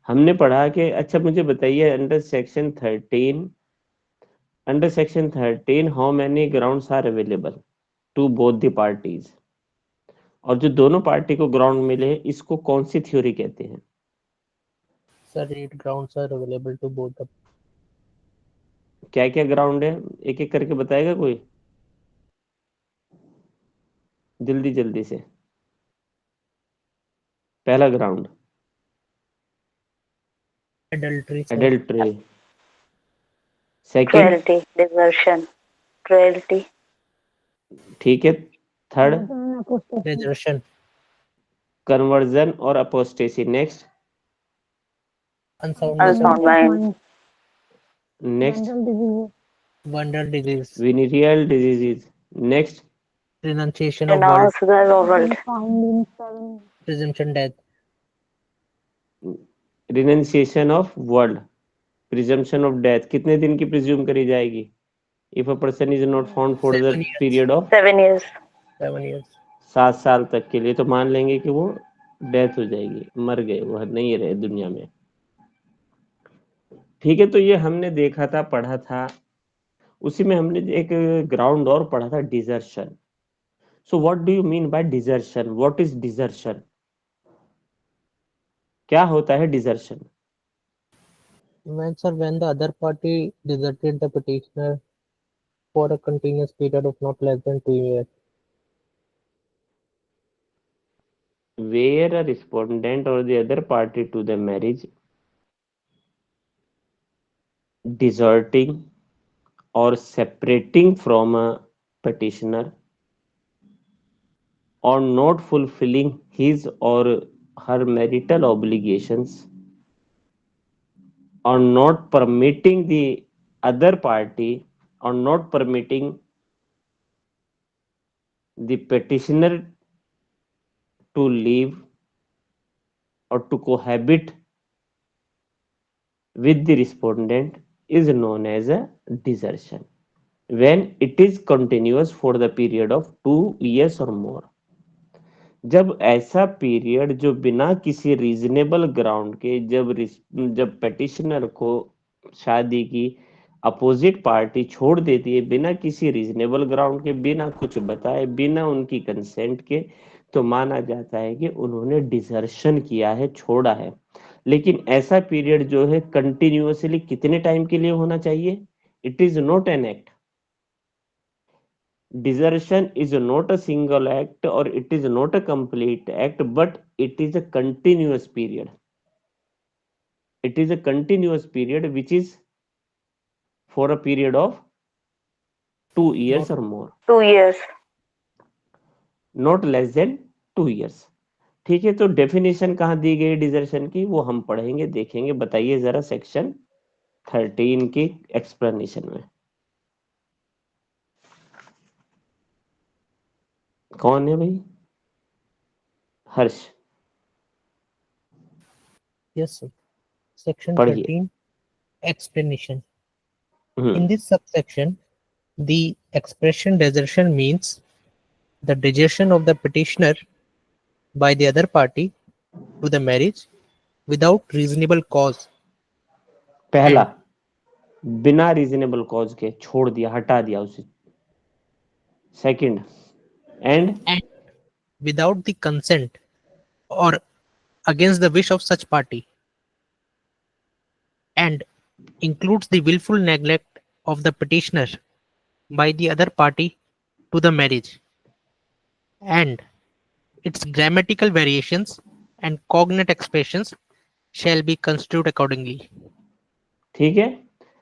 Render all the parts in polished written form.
हमने पढ़ा कि अच्छा मुझे बताइए under section 13 how many grounds are available to both the parties. और जो दोनों पार्टी को ग्राउंड मिले इसको कौन सी थ्योरी कहते हैं? Sir, 8 grounds are available to both the. क्या क्या ग्राउंड है, एक एक करके बताएगा कोई, जल्दी जल्दी से। पहला ground Adultery, sir. Adultery, second cruelty, desertion, cruelty, ठीक है, थर्ड Desertion. कन्वर्जन और apostasy, next Unsoundness of unsound mind, next Vandal disease. venereal diseases, next Renunciation of world. renounce the world, Presumption death. renunciation of world, presumption of death कितने दिन की presume करी जाएगी? if a person is not found for the 7 years. period of 7 years, 7 years. 7 साल तक के लिए, तो मान लेंगे कि वो डेथ हो जाएगी, मर गए, वो नहीं रहे दुनिया में। ठीक है, तो ये हमने देखा था, पढ़ा था। उसी में हमने एक ग्राउंड और पढ़ा था, desertion. So what do you mean by desertion? What is desertion? क्या होता है desertion? When the other party deserted the petitioner for a continuous period of not less than 2 years. Where a respondent or the other party to the marriage deserting or separating from a petitioner or not fulfilling his or her marital obligations or not permitting the other party or not permitting the petitioner to live or to cohabit with the respondent is known as a desertion when it is continuous for the period of 2 years or more। जब ऐसा period जो बिना किसी reasonable ground के, जब petitioner को शादी की अपोजिट पार्टी छोड़ देती है बिना किसी रीजनेबल ग्राउंड के, बिना कुछ बताए, बिना उनकी कंसेंट के, तो माना जाता है कि उन्होंने डिसर्शन किया है, छोड़ा है। लेकिन ऐसा पीरियड जो है कंटिन्यूअसली कितने टाइम के लिए होना चाहिए? It is not an act. Desertion is not a single act or it is not a complete act, but it is a continuous period. It is a continuous period which is for a period of 2 years or more, 2 years, not less than 2 years। ठीक है, तो definition कहाँ दी गई desertion की, वो हम पढ़ेंगे, देखेंगे। बताइए जरा सेक्शन 13 की एक्सप्लेनेशन में कौन है भाई? हर्ष Yes, sir. Section पढ़िए। 13. Explanation. Hmm In this subsection, the expression desertion means the desertion of the petitioner by the other party to the marriage without reasonable cause पहला, and बिना रीजनेबल कॉज के छोड़ दिया, हटा दिया उसे। Second, and and without the consent or against the wish of such party, and includes the willful neglect of the petitioner by the other party to the marriage, and its grammatical variations and cognate expressions shall be construed accordingly. ठीक है।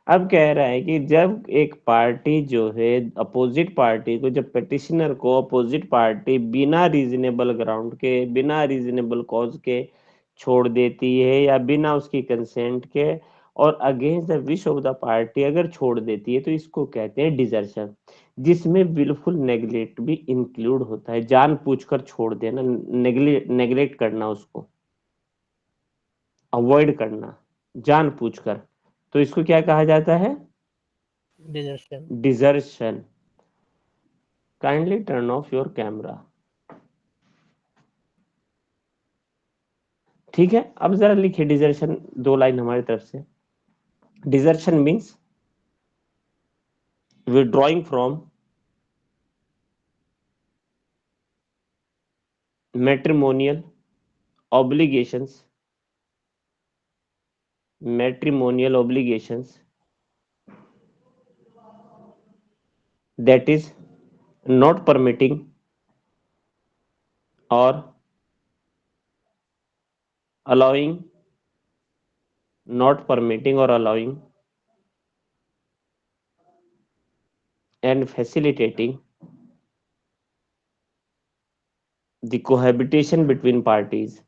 अब कह रहा है कि जब एक party जो है अपोजिट पार्टी को, जब पिटिशनर को अपोजिट पार्टी बिना रीजनेबल ग्राउंड के, बिना रीजनेबल कॉज के छोड़ देती है, या बिना उसकी कंसेंट के और against the wish of the party अगर छोड़ देती है, तो इसको कहते हैं डिजर्शन, जिसमें विलफुल नेग्लेक्ट भी इंक्लूड होता है। जानबूझकर छोड़ देना, नेग्लेक्ट करना, उसको अवॉइड करना जानबूझकर, तो इसको क्या कहा जाता है? Desertion. Desertion. Kindly turn off your camera. ठीक है, अब जरा लिखिए डिजर्शन, 2 लाइन हमारी तरफ से। Desertion means withdrawing from matrimonial obligations, matrimonial obligations, that is not permitting or allowing, not permitting or allowing and facilitating the cohabitation between parties,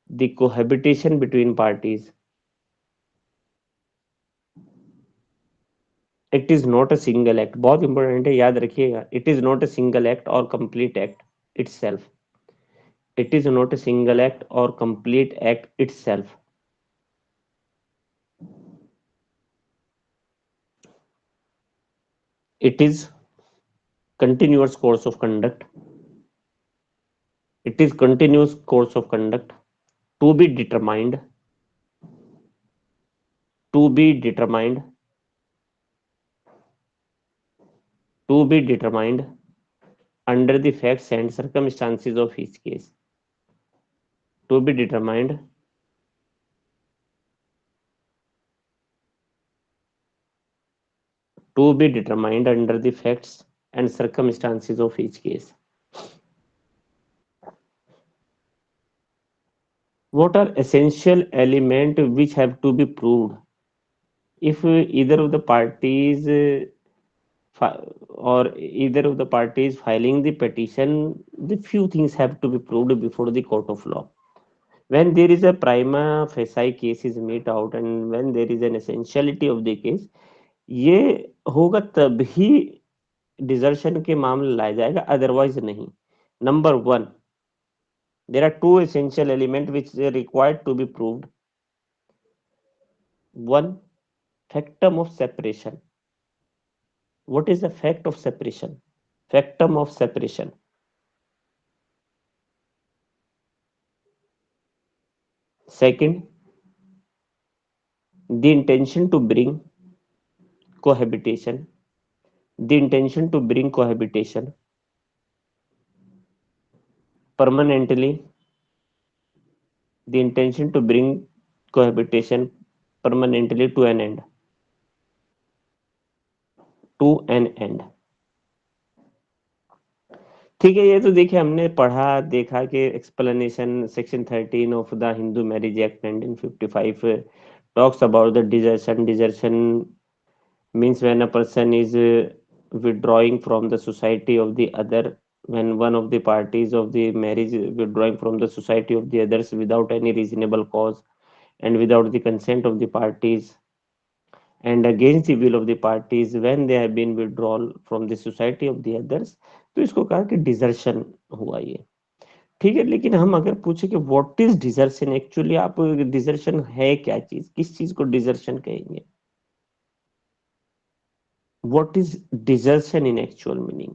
the cohabitation between parties. It is not a single act, बहुत important है, याद रखिएगा, it is not a single act or complete act itself. It is not a single act or complete act itself. It is continuous course of conduct. It is continuous course of conduct to be determined, to be determined, to be determined under the facts and circumstances of each case. To be determined to be determined under the facts and circumstances of each case. What are essential elements which have to be proved if either of the parties or either of the parties filing the petition, the few things have to be proved before the court of law. When there is a prima facie case is made out and when there is an essentiality of the case, ये होगा तभी desertion के मामले लाया जाएगा, otherwise नहीं. Number 1, there are 2 essential elements which are required to be proved. 1, factum of separation. What is the fact of separation? Factum of separation. Second, the intention to bring cohabitation. The intention to bring cohabitation permanently. The intention to bring cohabitation permanently to an end. To an end. ठीक है, ये तो देखिए हमने पढ़ा देखा कि explanation section 13 of the Hindu marriage act 1955 talks about the desertion. Desertion means when a person is withdrawing from the society of the other, when one of the parties of the marriage is withdrawing from the society of the others without any reasonable cause and without the consent of the parties and against the will of the parties when they have been withdrawn from the society of the others, तो इसको कहा कि desertion हुआ ये. ठीक है, लेकिन हम अगर पूछे कि व्हाट इज डिजर्शन, एक्चुअली आप डिजर्शन है क्या चीज, किस चीज को डिजर्शन कहेंगे? What is desertion in actual meaning?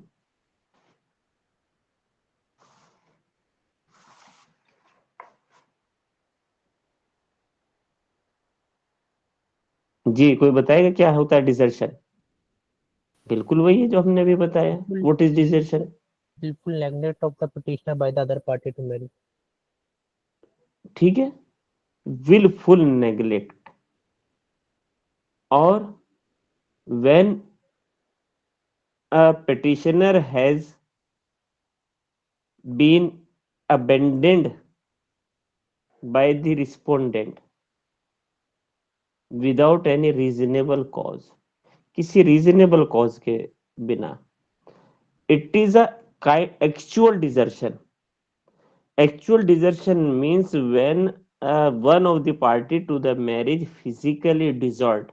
जी, कोई बताएगा क्या होता है डिजर्शन? बिल्कुल वही है जो हमने अभी बताया. What is desertion? willful neglect of the petitioner by the other party to marry. ठीक है, willful neglect or when a petitioner has been abandoned by the respondent without any reasonable cause, किसी reasonable cause के बिना. It is a actual desertion. Actual desertion means when one of the party to the marriage physically desert.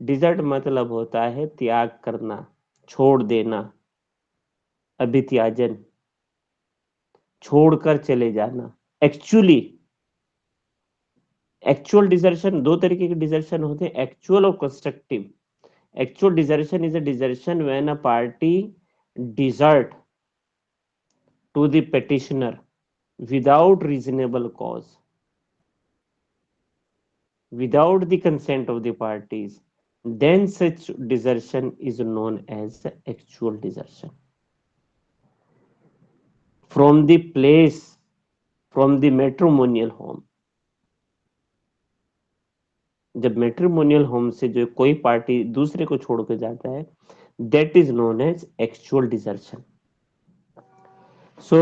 Desert मतलब होता है त्याग करना, छोड़ देना, अभित्याजन, छोड़कर चले जाना. एक्चुअली एक्चुअल डिजर्शन, 2 तरीके के डिजर्शन होते हैं, एक्चुअल और constructive. Actual desertion is a desertion when a party desert to the petitioner without reasonable cause, without the consent of the parties, then such desertion is known as actual desertion from the place, from the matrimonial home. जब matrimonial home से जो कोई party दूसरे को छोड़ के जाता है, that is known as actual desertion. So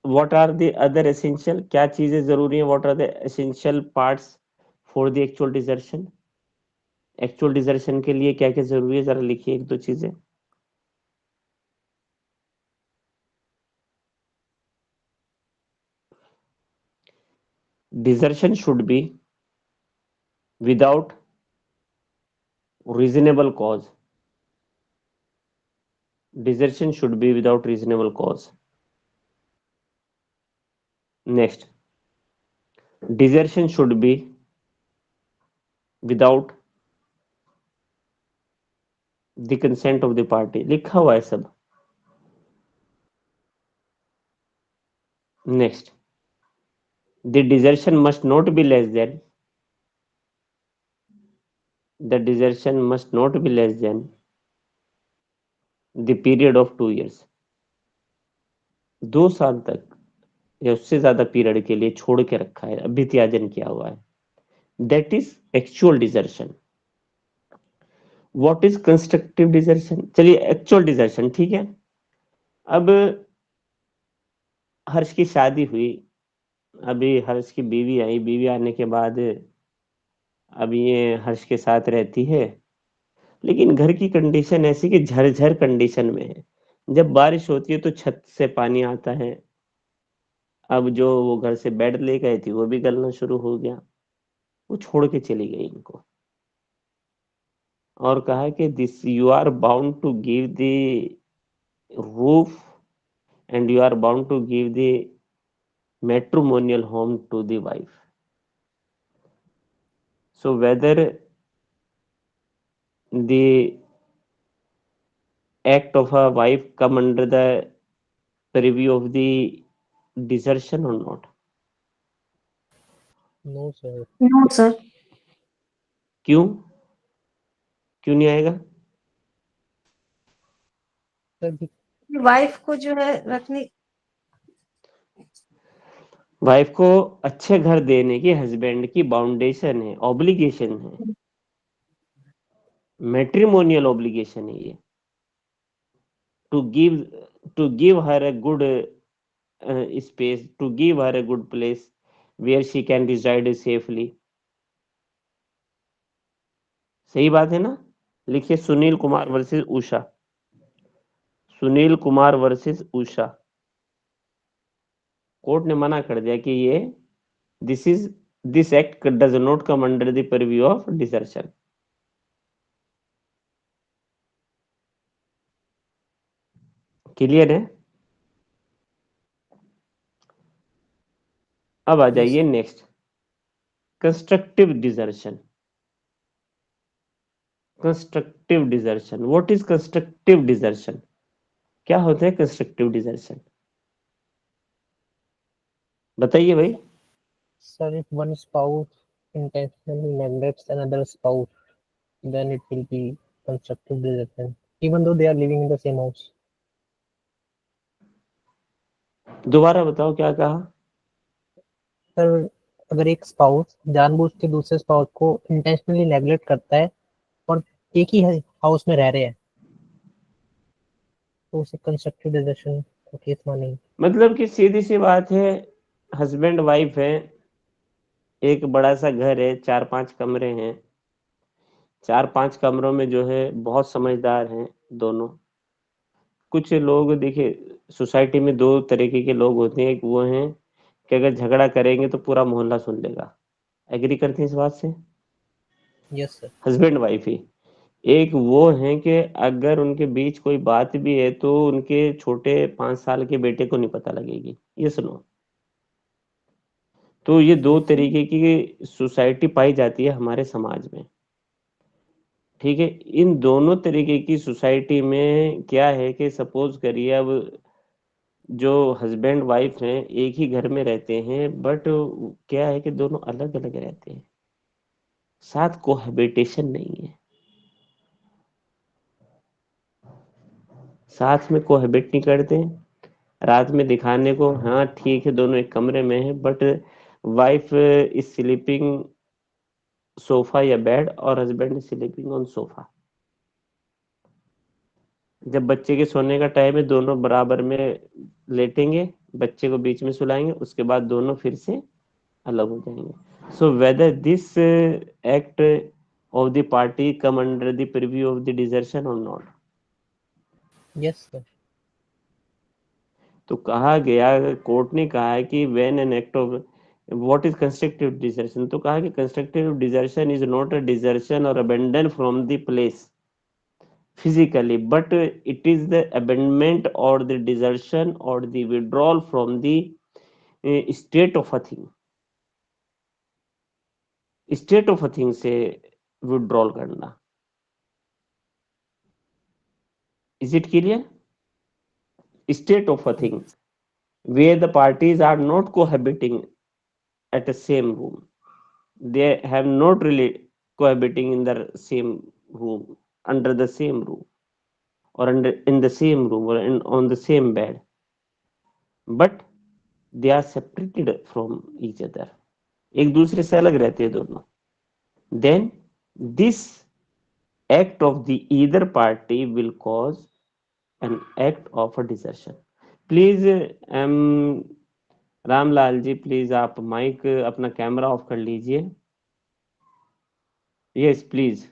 what are the other essential, क्या चीजें जरूरी है, what are the essential parts for the actual desertion? Actual desertion के लिए क्या क्या जरूरी है, जरा लिखिए एक दो चीजें. Desertion should be without reasonable cause. Desertion should be without reasonable cause. Next, desertion should be without the consent of the party. लिखा हुआ है सब. Next, the desertion must not be less than, the desertion must not be less than the period of 2 years. 2 साल तक या उससे ज्यादा period के लिए छोड़ के रखा है, अभी त्याजन किया हुआ है, that is actual desertion. What is constructive desertion? चलिए एक्चुअल डिजर्शन ठीक है. अब हर्ष की शादी हुई, अभी हर्ष की बीवी आई, बीवी आने के बाद अब ये हर्ष के साथ रहती है, लेकिन घर की कंडीशन ऐसी कि झरझर कंडीशन में है. जब बारिश होती है तो छत से पानी आता है. अब जो वो घर से बेड ले गए थी वो भी गलना शुरू हो गया. वो छोड़ के चली गई इनको और कहा कि this you are bound to give the roof and you are bound to give the matrimonial home to the wife. So whether the act of a wife come under the purview of the desertion or not? No, sir. No, sir. क्यों क्यों नहीं आएगा? Sir, wife को जो है रखने, wife को अच्छे घर देने की हस्बैंड की बाउंडेशन है, ऑब्लिगेशन है, मैट्रिमोनियल ऑब्लिगेशन है ये, to give her a good space, to give her a good place where she can reside safely. सही बात है ना? लिखिए Sunil Kumar versus Usha. Sunil Kumar versus Usha. Court ने मना कर दिया कि ये this act does not come under the purview of desertion. Clear है? अब आ जाइए next, constructive desertion. Constructive desertion, what is constructive desertion? क्या होता है कंस्ट्रक्टिव डिसर्शन? बताइए भाई. sir, if one spouse intentionally neglects another spouse, then it will be constructive desertion, even though they are living in the same house. दोबारा बताओ क्या कहा? Sir, अगर एक स्पाउस जानबूझ के दूसरे स्पाउस को इंटेंशनली नेग्लेक्ट करता है और एक ही हाउस में रह रहे हैं, तो उसे कंस्ट्रक्टिव डिजर्शन का केस मानेंगे. मतलब कि सीधी सी बात है, हस्बैंड वाइफ है, एक बड़ा सा घर है, 4-5 कमरे हैं, 4-5 कमरों में जो है बहुत समझदार हैं दोनों. कुछ लोग देखिए सोसाइटी में 2 तरीके के लोग होते हैं. एक वो हैं कि अगर झगड़ा करेंगे तो पूरा मोहल्ला सुन लेगा. एग्री करते हैं इस बात से? Yes sir. हस्बैंड वाइफ ही. एक वो हैं कि अगर उनके बीच कोई बात भी है तो उनके छोटे 5 साल के बेटे को नहीं पता लगेगी. ये सुनो, तो ये 2 तरीके की सोसाइटी पाई जाती है हमारे समाज में. ठीक है, इन दोनों तरीके की सोसाइटी में क्या है कि सपोज करिए अब जो हस्बैंड वाइफ हैं एक ही घर में रहते हैं, बट क्या है कि दोनों अलग अलग रहते हैं, साथ कोहैबिटेशन नहीं है, साथ में कोहैबिट नहीं करते हैं। रात में दिखाने को हाँ ठीक है दोनों एक कमरे में है, but wife is sleeping sofa या बेड और husband is sleeping on sofa. जब बच्चे के सोने का टाइम है दोनों बराबर में लेटेंगे, बच्चे को बीच में सुलाएंगे, उसके बाद दोनों फिर से अलग हो जाएंगे। So whether this act of the party come under the preview of the desertion और नॉट। Yes, sir. तो कहा गया, कोर्ट ने कहा है कि when an act of what is constructive desertion, तो कहा कि constructive desertion is not a desertion और abandon from the place physically, but it is the abandonment or the desertion or the withdrawal from the state of a thing, state of a thing से withdrawal करना। is it clear? State of a thing where the parties are not cohabiting at the same room, they have not really cohabiting in the same room, under the same roof, or under in the same room, or on the same bed, but they are separated from each other, एक दूसरे से अलग रहते हैं दोनों। then this act of the either party will cause an act of a desertion। Please Ramlal ji, please आप mic अपना camera off कर लीजिए। Yes please.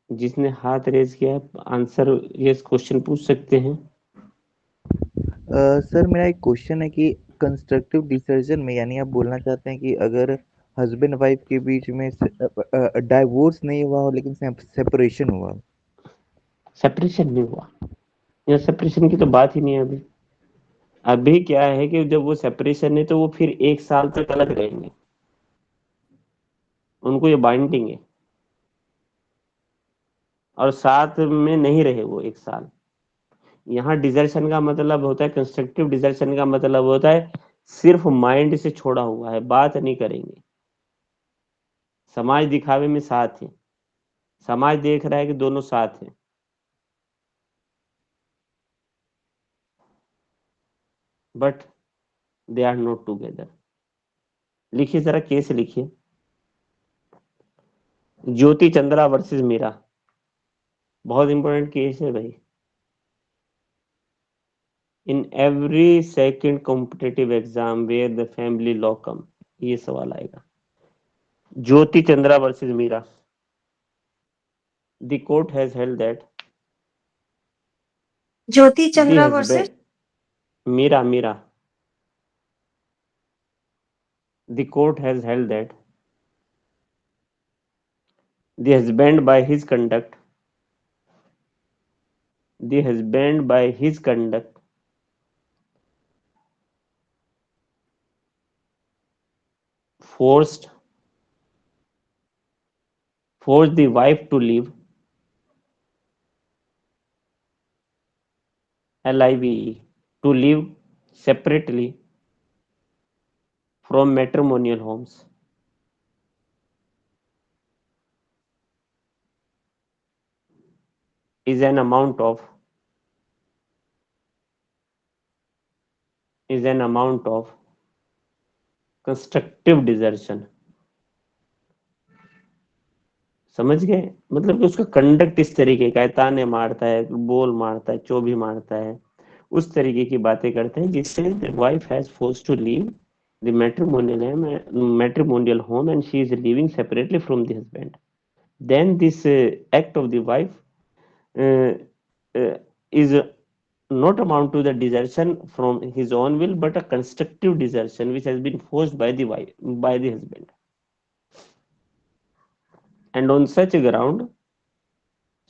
जिसने हाथ रेज किया है आंसर यस क्वेश्चन पूछ सकते हैं। सर मेरा एक क्वेश्चन है कि कंस्ट्रक्टिव डिसीजन में यानी आप बोलना चाहते हैं कि अगर हस्बैंड वाइफ के बीच में डाइवोर्स नहीं हुआ हो लेकिन सेपरेशन हुआ हो। सेपरेशन नहीं हुआ, या सेपरेशन की तो बात ही नहीं है अभी। अभी क्या है कि जब वो सेपरेशन है तो वो फिर 1 साल तक अलग रहेंगे, उनको ये बाइंडिंग है, और साथ में नहीं रहे वो 1 साल। यहाँ डिजर्शन का मतलब होता है, कंस्ट्रक्टिव डिजर्शन का मतलब होता है सिर्फ माइंड से छोड़ा हुआ है, बात नहीं करेंगे। समाज दिखावे में साथ है, समाज देख रहा है कि दोनों साथ हैं, but they are not together. लिखिए जरा, केस लिखिए, ज्योति चंद्रा वर्सेस मीरा। बहुत इंपॉर्टेंट केस है भाई। In every second competitive exam where the family law come, ये सवाल आएगा। Jyoti Chandra versus Meera. The court has held that Jyoti the Chandra husband, versus Meera Meera, the court has held that the husband by his conduct, the husband by his conduct forced forced the wife to leave, live, to live separately from matrimonial homes, is an amount of constructive desertion। समझ गए? मतलब कि उसका conduct इस तरीके का है, ताने मारता है, बोल मारता है, चोभी मारता है, उस तरीके की बातें करते हैं जिससे wife has force to leave the matrimonial home and she is living separately from the husband. Then this act of the wife is not amount to the desertion from his own will, but a constructive desertion which has been forced by the wife, by the husband, and on such a ground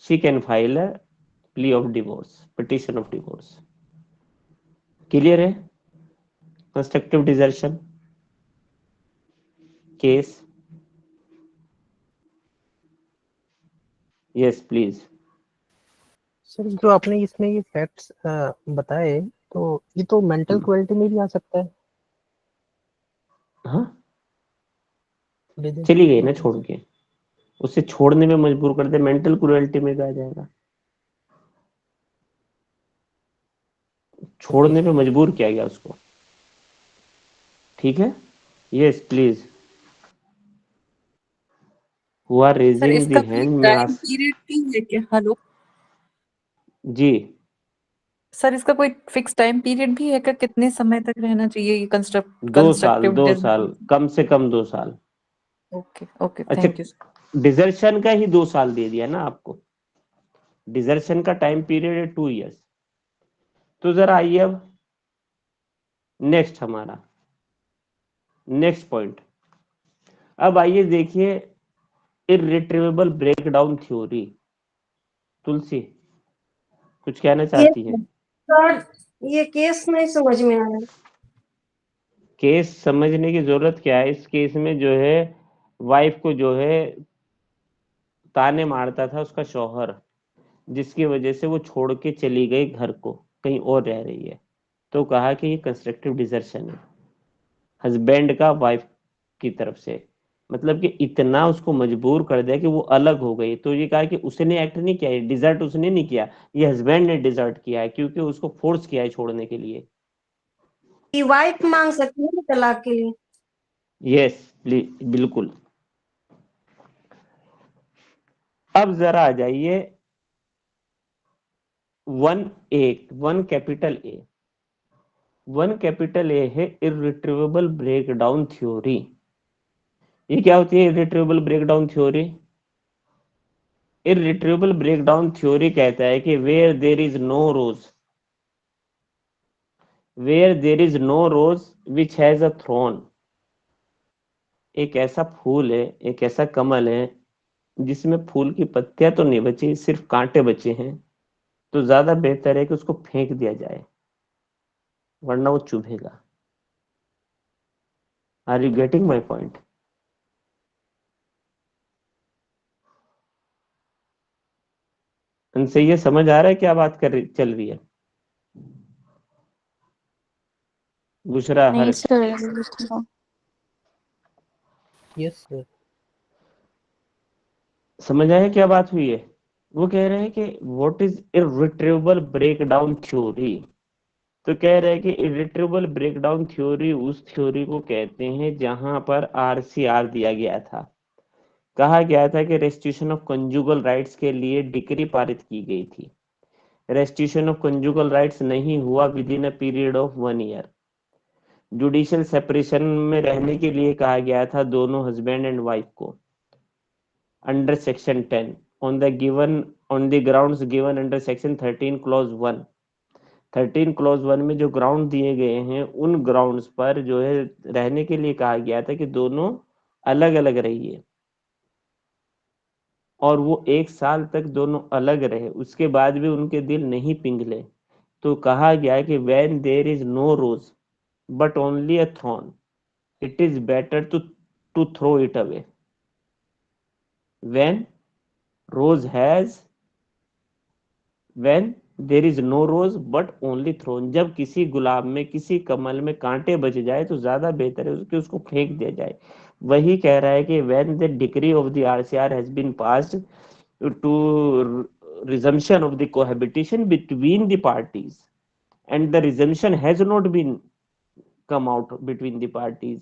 she can file a plea of divorce, petition of divorce। Clear है? Constructive desertion case. Yes please. Sir जो आपने इसमें ये facts बताए, तो ये तो mental cruelty में भी आ सकता है। हाँ, विद चली गई ना छोड़ के, उसे छोड़ने में मजबूर कर दे, मेंटल क्रुएल्टी में कहा जाएगा। ओके छोड़ने पे मजबूर किया गया उसको। ठीक है, yes please, who are sir raising the इसका कोई हैंड में टाइम आस्क। पीरियड भी है क्या? हेलो जी, सर, इसका कोई फिक्स टाइम पीरियड भी है क्या? कितने समय तक रहना चाहिए ये 2 साल, कंस्ट्रक्टिव 2 साल, कम से कम 2 साल। ओके ओके, अच्छा, थैंक यू सर। डिजर्शन का ही 2 साल दे दिया ना आपको, डिजर्शन का टाइम पीरियड है 2 इयर्स। तो जरा आइए अब नेक्स्ट, हमारा नेक्स्ट पॉइंट। अब आइए देखिए, इररिट्रीवेबल ब्रेकडाउन थ्योरी। तुलसी कुछ कहना ये चाहती हैं? सर, ये केस नहीं समझ में आया। केस समझने की जरूरत क्या है? इस केस में जो है, वाइफ को जो है ताने मारता था उसका शौहर, जिसकी वजह से वो छोड़ के चली गई घर को, कहीं और रह रही है। तो कहा कि ये कंस्ट्रक्टिव डिजर्शन है हस्बैंड का वाइफ की तरफ से। मतलब कि इतना उसको मजबूर कर दिया कि वो अलग हो गई। तो ये कहा कि उसने एक्ट नहीं किया, डिजर्ट उसने नहीं किया, ये हस्बैंड ने डिजर्ट किया है, क्योंकि उसको फोर्स किया है छोड़ने के लिए। कि वाइफ मांग सकती है ना तलाक के लिए। यस, बिल्कुल। अब जरा आ जाइए 1A, 1 capital A। 1 capital A है इररिट्रीवेबल ब्रेकडाउन थ्योरी। ये क्या होती है irretrievable breakdown theory? Irretrievable breakdown theory कहता है कि where there is no rose, where there is no rose which has a thorn. एक ऐसा फूल है, एक ऐसा कमल है जिसमें फूल की पत्तियां तो नहीं बची, सिर्फ कांटे बचे हैं। तो ज्यादा बेहतर है कि उसको फेंक दिया जाए, वरना वो चुभेगा। Are you getting my point? इनसे ये समझ आ रहा है क्या बात चल रही है? बुशरा, नहीं हर्ष, सर। Yes sir. समझ आया क्या बात हुई है? वो कह रहे हैं कि व्हाट इज इररिट्रीवेबल ब्रेकडाउन थ्योरी। तो कह रहे हैं कि इररिट्रीवेबल ब्रेकडाउन थ्योरी उस थ्योरी को कहते हैं जहां पर आरसीआर दिया गया था। कहा गया था कि रेस्टिट्यूशन ऑफ कंजुगल राइट्स के लिए डिक्री पारित की गई थी। रेस्टिट्यूशन ऑफ कंजुगल राइट्स नहीं हुआ with in a period of 1 year. Judicial separation में रहने के लिए कहा गया था दोनों हस्बैंड एंड वाइफ को, under section 10 on the grounds given under section 13 clause 1। 13 clause 1 में जो ग्राउंड दिए गए हैं, उन ग्राउंड्स पर जो है रहने के लिए कहा गया था कि दोनों अलग अलग रहिए। और वो 1 साल तक दोनों अलग रहे, उसके बाद भी उनके दिल नहीं पिघले। तो कहा गया कि when there is no rose but only a thorn, it is better to throw it away. when rose has when there is no rose but only thorn, जब किसी गुलाब में, किसी कमल में कांटे बच जाए तो ज्यादा बेहतर है कि उसको फेंक दिया जाए। वही कह रहा है कि when the decree of the RCR has been passed to resumption of the cohabitation between the parties, and the resumption has not been come out between the parties,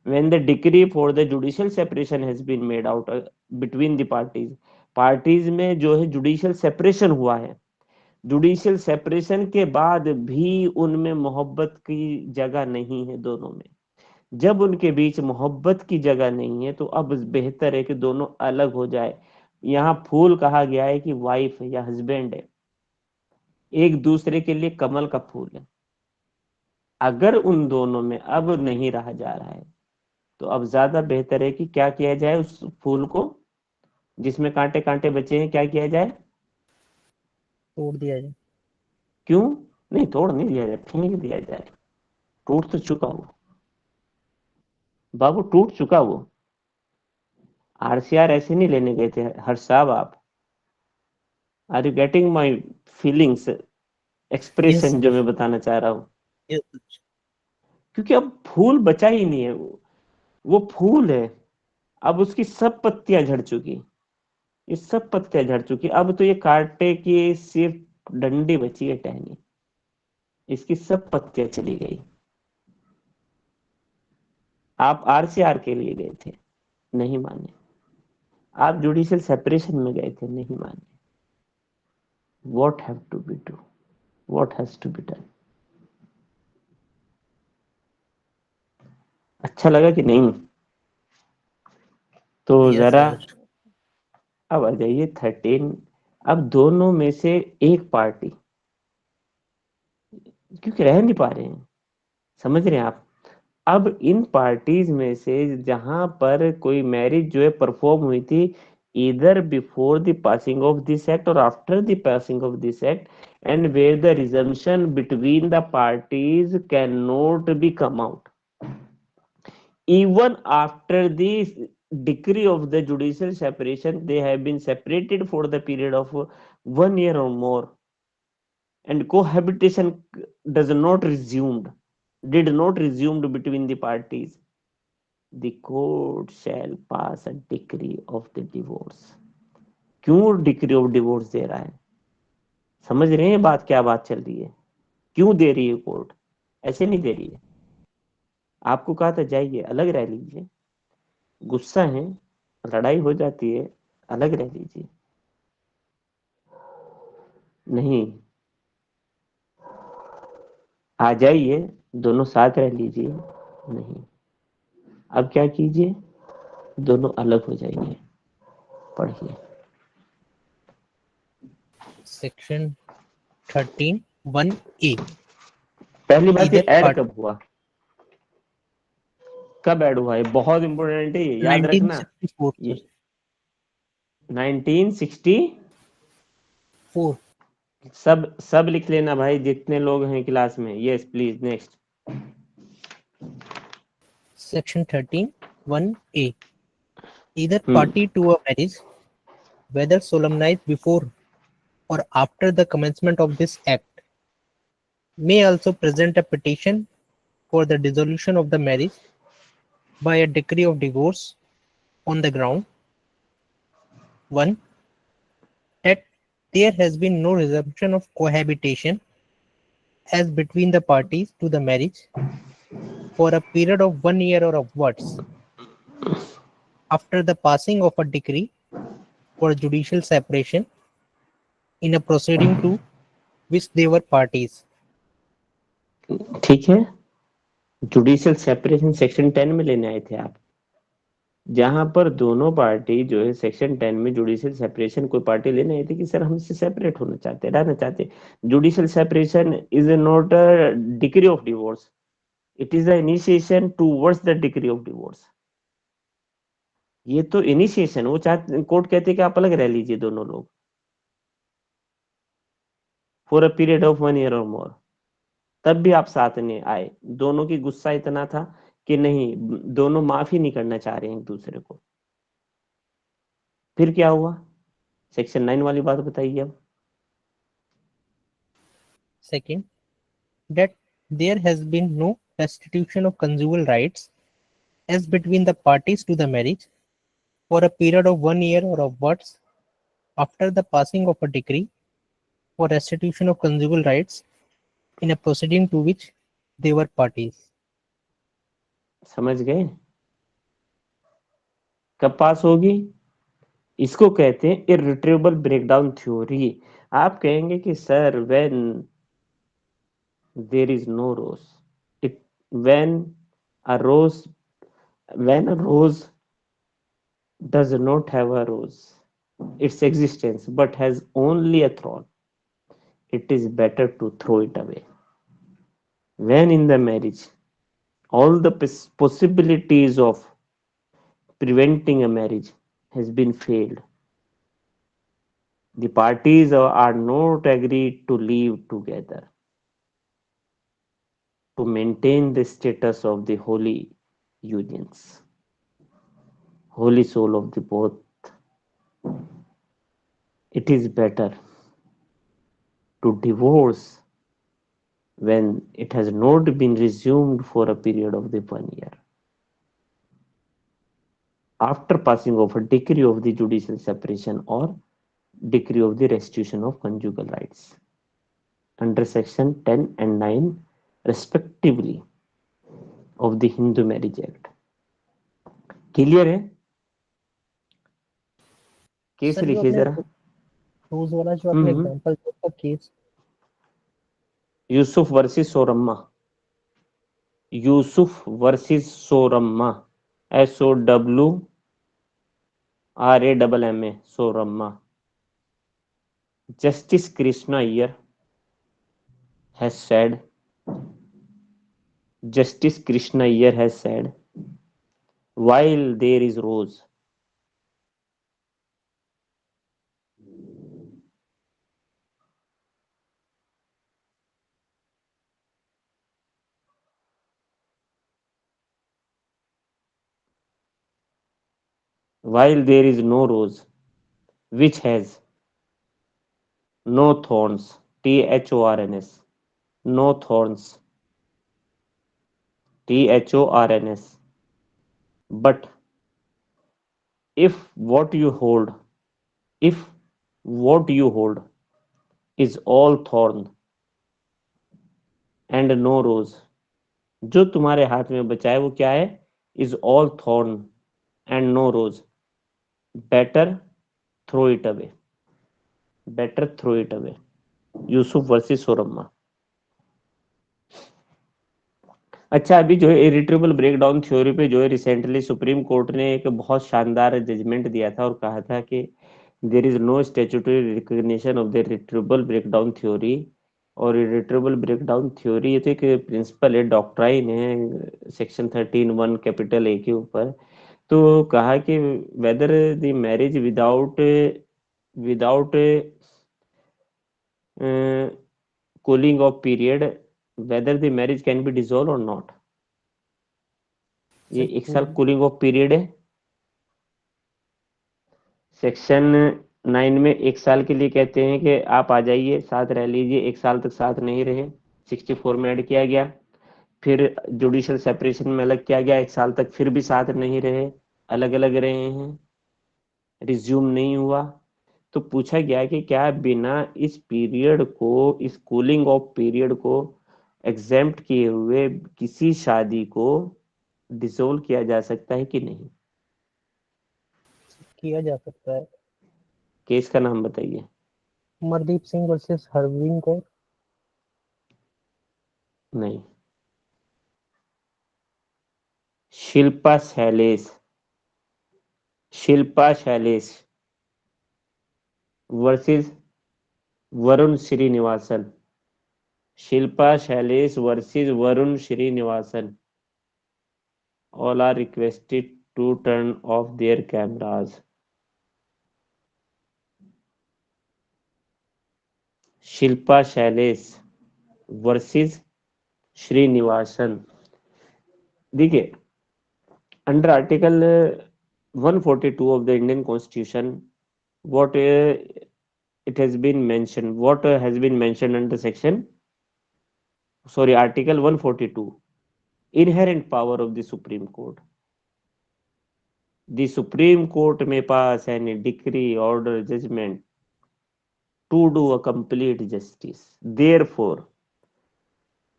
when the decree for the judicial separation has been made out between the parties, parties में जो है judicial separation हुआ है, judicial separation के बाद भी उनमें मोहब्बत की जगह नहीं है दोनों में। जब उनके बीच मोहब्बत की जगह नहीं है तो अब बेहतर है कि दोनों अलग हो जाए। यहाँ फूल कहा गया है कि वाइफ है या हस्बैंड है, एक दूसरे के लिए कमल का फूल है। अगर उन दोनों में अब नहीं रहा जा रहा है तो अब ज्यादा बेहतर है कि क्या किया जाए, उस फूल को जिसमें कांटे कांटे बचे हैं, क्या किया जाए? तोड़ दिया जाए। क्यों? नहीं, तोड़ नहीं दिया जाए, फेंक दिया जाए। टूट तो चुका वो बाबू, टूट चुका वो। आरसीआर ऐसे नहीं लेने गए थे हर्ष साहब आप। Are you getting my feelings, Yes, expression जो sir. मैं बताना चाह रहा हूँ? Yes, sir. क्योंकि अब फूल बचा ही नहीं है, वो फूल है, अब उसकी सब पत्तियां झड़ चुकी, ये सब पत्तियां झड़ चुकी, अब तो ये कांटे की सिर्फ डंडी बची है, टहनी, इसकी सब पत्तियां चली गई। आप आरसीआर के लिए गए थे, नहीं माने। आप जुडिशियल सेपरेशन में गए थे, नहीं माने। What have to be do, what has to be done? अच्छा लगा कि नहीं? तो Yes, जरा sir. अब आ जाइए 13। अब दोनों में से एक पार्टी, क्योंकि रह नहीं पा रहे हैं, समझ रहे हैं आप? अब इन पार्टीज में से जहां पर कोई मैरिज जो है परफॉर्म हुई थी, इधर before the passing of this act और after the passing of this act, and where the resumption between the parties can not be come out even after the decree of the judicial separation, they have been separated for the period of 1 year or more, and cohabitation does not resumed did not resumed between the parties, the court shall pass a decree of the divorce। क्यों decree of divorce दे रहा है? समझ रहे हैं बात, क्या बात चल रही है? क्यों दे रही है कोर्ट? ऐसे नहीं दे रही है। आपको कहा था जाइए अलग रह लीजिए, गुस्सा है, लड़ाई हो जाती है, अलग रह लीजिए। नहीं, आ जाइए, दोनों साथ रह लीजिए। नहीं, अब क्या कीजिए, दोनों अलग हो जाइए। पढ़िए। Section 13(1)(a). पहली बात, ये Either ऐड part कब हुआ, कब ऐड हुआ? ये बहुत इंपोर्टेंट है, ये याद रखना। 1964, ये sir. 1964। 4. सब लिख लेना भाई, जितने लोग हैं क्लास में। Yes please, next. Section 13(1)(a). Either party to a marriage, whether solemnized before or after the commencement of this act, may also present a petition for the dissolution of the marriage by a decree of divorce on the ground: 1. That there has been no resumption of cohabitation as between the parties to the marriage for a period of 1 year or upwards after the passing of a decree for judicial separation in a proceeding to which they were parties. ठीक है, judicial separation section 10 में लेने आए थे आप, जहां पर दोनों पार्टी जो है सेक्शन 10 में जुडिशियल सेपरेशन, कोई पार्टी लेने आई थी कि सर हम इससे सेपरेट होना चाहते हैं, रहना चाहते हैं। Judicial separation is not a decree of divorce, it is the initiation towards the decree of divorce. ये तो इनिशिएशन, वो चाहते, कोर्ट कहते कि आप अलग रह लीजिए दोनों लोग for a period of 1 year और मोर। तब भी आप साथ नहीं आए, दोनों की गुस्सा इतना था कि नहीं, दोनों माफी नहीं करना चाह रहे हैं एक दूसरे को। फिर क्या हुआ? सेक्शन 9 वाली बात बताइए अब। Second, that there has been no restitution of conjugal rights as between the parties to the marriage for a period of 1 year or upwards after the passing of a decree for restitution of conjugal rights in a proceeding to which they were parties. समझ गए? कब पास होगी? इसको कहते हैं इर्रिट्रीवेबल breakdown theory. आप कहेंगे कि sir when there is no rose, it when a rose when a rose does not have a rose, its existence, but has only a thorn, it is better to throw it away. When in the marriage, all the possibilities of preventing a marriage has been failed, the parties are not agreed to live together to maintain the status of the holy unions, holy soul of the both, it is better to divorce when it has not been resumed for a period of the 1 year after passing of a decree of the judicial separation or decree of the restitution of conjugal rights under section 10 and 9 respectively of the Hindu Marriage Act. Clear है? Case sir जो लिखिए आपने जरा। रोज वाला जो आपने हम्म। एग्जांपल दिया case Yusuf versus Sowramma, Yusuf versus Sowramma, SOWRAMMA, Sowramma. Justice Krishna Iyer has said, Justice Krishna Iyer has said, while there is rose, while there is no rose, which has no thorns, THORNS, no thorns, THORNS, but if what you hold, if what you hold is all thorn and no rose, जो तुम्हारे हाथ में बचा है वो क्या है? Is all thorn and no rose, better throw it away, better throw it away. Yusuf versus Sowramma. अच्छा, अभी जो है इरिट्रेबल ब्रेकडाउन थ्योरी पे जो है रिसेंटली सुप्रीम कोर्ट ने एक बहुत शानदार जजमेंट दिया था और कहा था कि there is no statutory recognition of the irretrievable breakdown theory. और इरिट्रेबल ब्रेकडाउन थ्योरी ये तो एक प्रिंसिपल है, डॉक्ट्राइन है, सेक्शन 13(1) कैपिटल ए के ऊपर. तो कहा कि whether the marriage without cooling of period, whether the marriage can be dissolved or not. ये एक साल कूलिंग ऑफ पीरियड है. सेक्शन 9 में एक साल के लिए कहते हैं कि आप आ जाइए, साथ रह लीजिए. एक साल तक साथ नहीं रहे, 64 में ऐड किया गया. फिर जुडिशियल सेपरेशन में अलग किया गया, एक साल तक फिर भी साथ नहीं रहे, अलग अलग रहे हैं, रिज्यूम नहीं हुआ. तो पूछा गया कि क्या बिना इस पीरियड को, इस कूलिंग ऑफ पीरियड को एग्जेम्प्ट किए हुए किसी शादी को डिसोल्व किया जा सकता है कि नहीं? किया जा सकता है. केस का नाम बताइए. अमरदीप सिंह वर्सेस हरविंद कौर. नहीं. Shilpa Shailesh, Shilpa Shailesh versus Varun Srinivasan, Shilpa Shailesh versus Varun Srinivasan. All are requested to turn off their cameras. Shilpa Shailesh versus Srinivasan. देखिए, under article 142 of the Indian Constitution, what it has been mentioned, what has been mentioned under article 142, inherent power of the Supreme Court. The Supreme Court may pass any decree, order, judgment to do a complete justice. Therefore,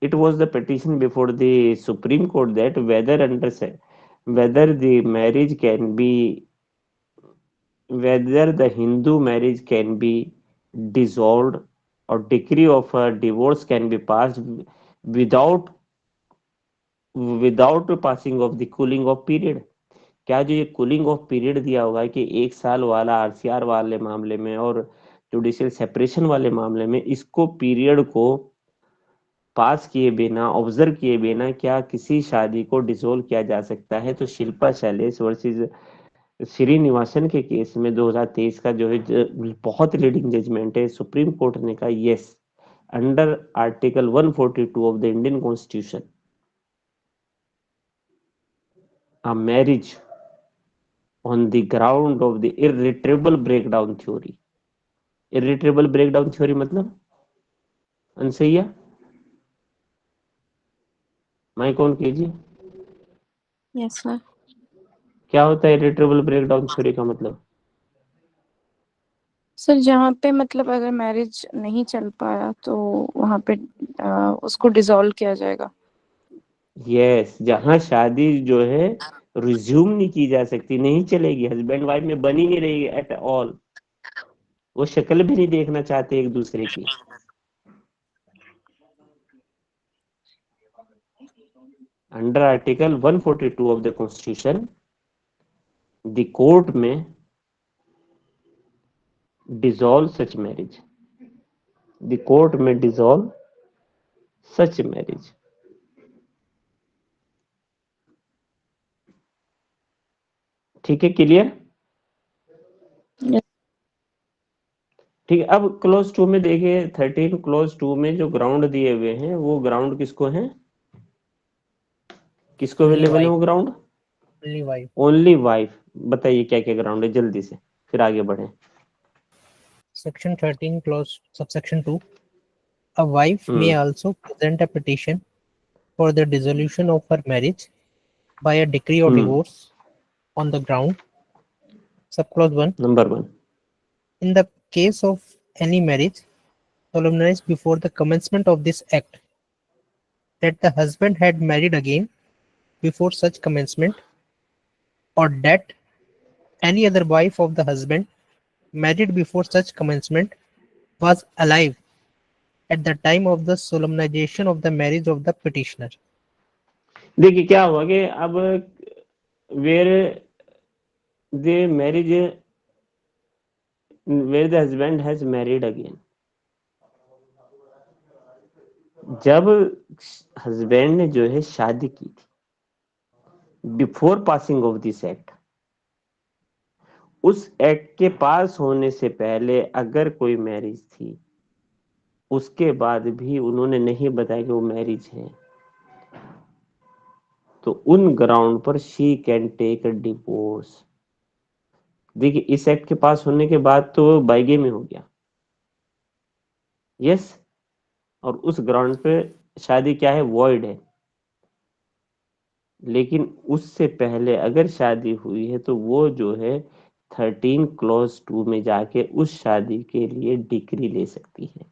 it was the petition before the Supreme Court that whether the marriage can be, whether the Hindu marriage can be dissolved or decree of a divorce can be passed without passing of the cooling off period. क्या जो ये cooling of period दिया हुआ है कि एक साल वाला आरसीआर वाले मामले में और जुडिशियल सेपरेशन वाले मामले में, इसको पीरियड को पास किए बिना, ऑब्जर्व किए बिना क्या किसी शादी को डिसोल्व किया जा सकता है? तो शिल्पा शैलेश वर्सेस श्रीनिवासन के केस में 2023 का जो है बहुत लीडिंग जजमेंट है. सुप्रीम कोर्ट ने कहा yes, under article 142 of the Indian constitution, a marriage on the ground of the irretrievable breakdown theory. irretrievable breakdown theory मतलब अनसैया, माइक ऑन कीजिए। Yes sir. क्या होता है इरिट्रेबल ब्रेकडाउन थ्योरी का मतलब? सर जहाँ पे मतलब अगर मैरिज नहीं चल पाया तो वहाँ पे उसको डिसॉल्व किया जाएगा। यस, जहां शादी जो है रिज्यूम नहीं की जा सकती, नहीं चलेगी, हस्बैंड वाइफ में बनी नहीं रही एट ऑल, वो शक्ल भी नहीं देखना चाहते एक दूसरे की। Under article 142 of the constitution the court may dissolve such marriage, the court may dissolve such marriage. ठीक है, क्लियर? Yes. ठीक है, अब क्लोज 2 में देखिए, 13 क्लोज 2 में जो ग्राउंड दिए हुए हैं वो ग्राउंड किसको हैं, किसको Only अवेलेबल है वो wife. Ground? Only wife. Only wife. बताइए क्या क्या ग्राउंड है जल्दी से, फिर आगे बढ़े। Section 13 clause subsection 2. A wife may also present a petition for the dissolution of her marriage by a decree or divorce on the ground. Subclause 1. Number 1, In the case of any marriage solemnized before the commencement of this act, that the husband had married again before such commencement, or that any other wife of the husband married before such commencement was alive at the time of the solemnization of the marriage of the petitioner. देखिए क्या हुआ कि अब where the marriage, where the husband has married again, जब husband ने जो है शादी की थी before passing of this act, उस एक्ट के पास होने से पहले अगर कोई मैरिज थी, उसके बाद भी उन्होंने नहीं बताया कि वो मैरिज है, तो उन ग्राउंड पर she can take a divorce. देखिए इस एक्ट के पास होने के बाद तो बाइगे में हो गया, यस, और उस ग्राउंड पे शादी क्या है, वॉइड है। लेकिन उससे पहले अगर शादी हुई है तो वो जो है 13 क्लॉज 2 में जाके उस शादी के लिए डिक्री ले सकती है,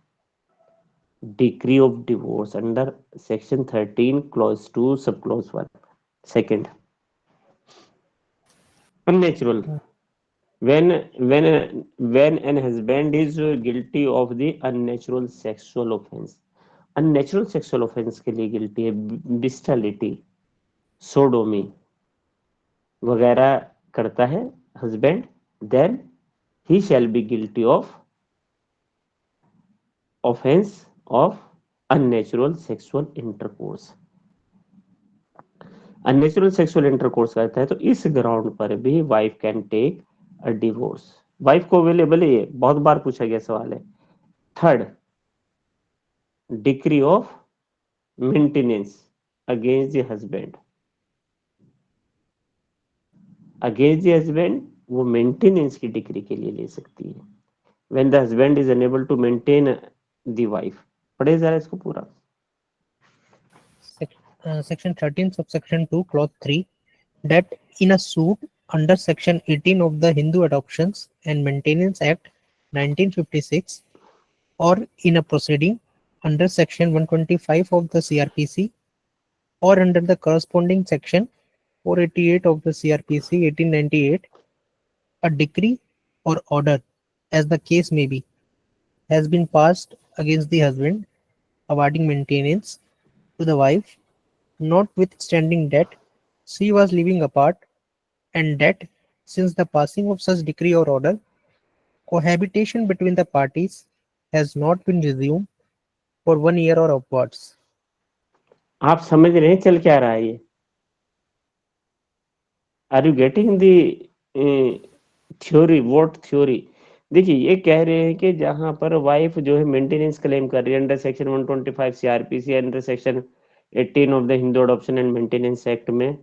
decree of divorce under section 13 clause 2 sub clause 1। Second, unnatural, when an husband is guilty of the unnatural sexual offense, unnatural sexual offense के लिए गिल्टी है, बिस्टलिटी, सोडोमी वगैरह करता है husband, then he shall be guilty of offence of unnatural sexual intercourse. Unnatural sexual intercourse करता है तो इस ग्राउंड पर भी wife can take a divorce. Wife को अवेलेबल है, ये बहुत बार पूछा गया सवाल है। Third, decree of maintenance against the husband, against the husband वो मेंटेनेंस की डिक्री के लिए ले सकती है, when the husband is unable to maintain the wife. पढ़े जरा इसको पूरा। Section 13 subsection 2 clause 3, that in a suit under section 18 of the Hindu Adoptions and Maintenance Act 1956, or in a proceeding under section 125 of the CRPC, or under the corresponding section 488 of the CRPC 1898, a decree or order, as the case may be, has been passed against the husband, awarding maintenance to the wife, notwithstanding that she was living apart, and that since the passing of such decree or order, cohabitation between the parties has not been resumed for 1 year or upwards. आप समझ रहे हैं चल क्या रहा है ये? Are you getting the theory, what theory? देखिए ये कह रहे हैं कि जहां पर वाइफ जो है मेंटेनेंस क्लेम कर रही है under section 125 CrPC, under section 18 of the Hindu adoption and maintenance act में,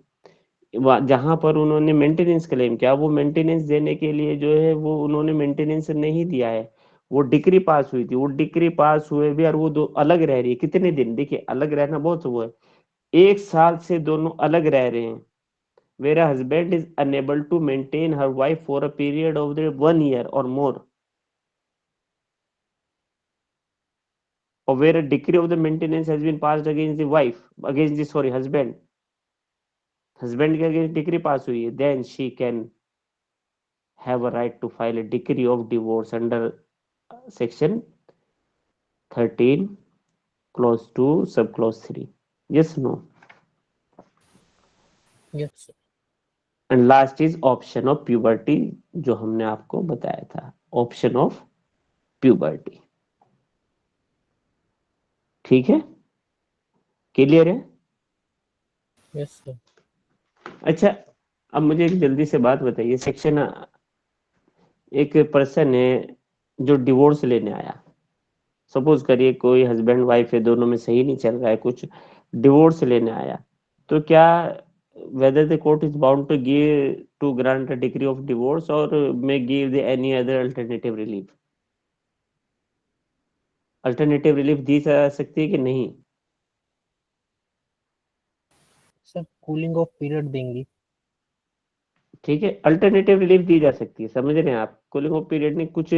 जहां पर उन्होंने मेंटेनेंस क्लेम किया, वो मेंटेनेंस देने के लिए जो है वो उन्होंने मेंटेनेंस नहीं दिया है, वो डिक्री पास हुई थी, वो डिक्री पास हुए भी और वो दो अलग रह रही है कितने दिन, देखिए अलग रहना बहुत वो है, 1 साल से दोनों अलग रह रहे हैं। Where a husband is unable to maintain her wife for a period of 1 year or more, or where a decree of the maintenance has been passed against the wife, against the husband, husband के against decree pass हुई है, then she can have a right to file a decree of divorce under section 13 clause 2 sub clause 3. Yes, no? Yes, sir. And last is option of puberty, जो हमने आपको बताया था, option of puberty. ठीक है, clear है? Yes, sir. अच्छा, अब मुझे एक जल्दी से बात बताइए, सेक्शन, एक पर्सन है जो डिवोर्स लेने आया, सपोज करिए कोई हस्बैंड वाइफ है, दोनों में सही नहीं चल रहा है, कुछ डिवोर्स लेने आया, तो क्या whether the court is bound to give to grant a decree of divorce or may give the any other alternative relief? Alternative relief दी जा सकती है कि नहीं? सर कूलिंग ऑफ पीरियड देंगी। ठीक है, अल्टरनेटिव रिलीफ दी जा सकती है, समझ रहे हैं आप? कूलिंग ऑफ पीरियड नहीं, कुछ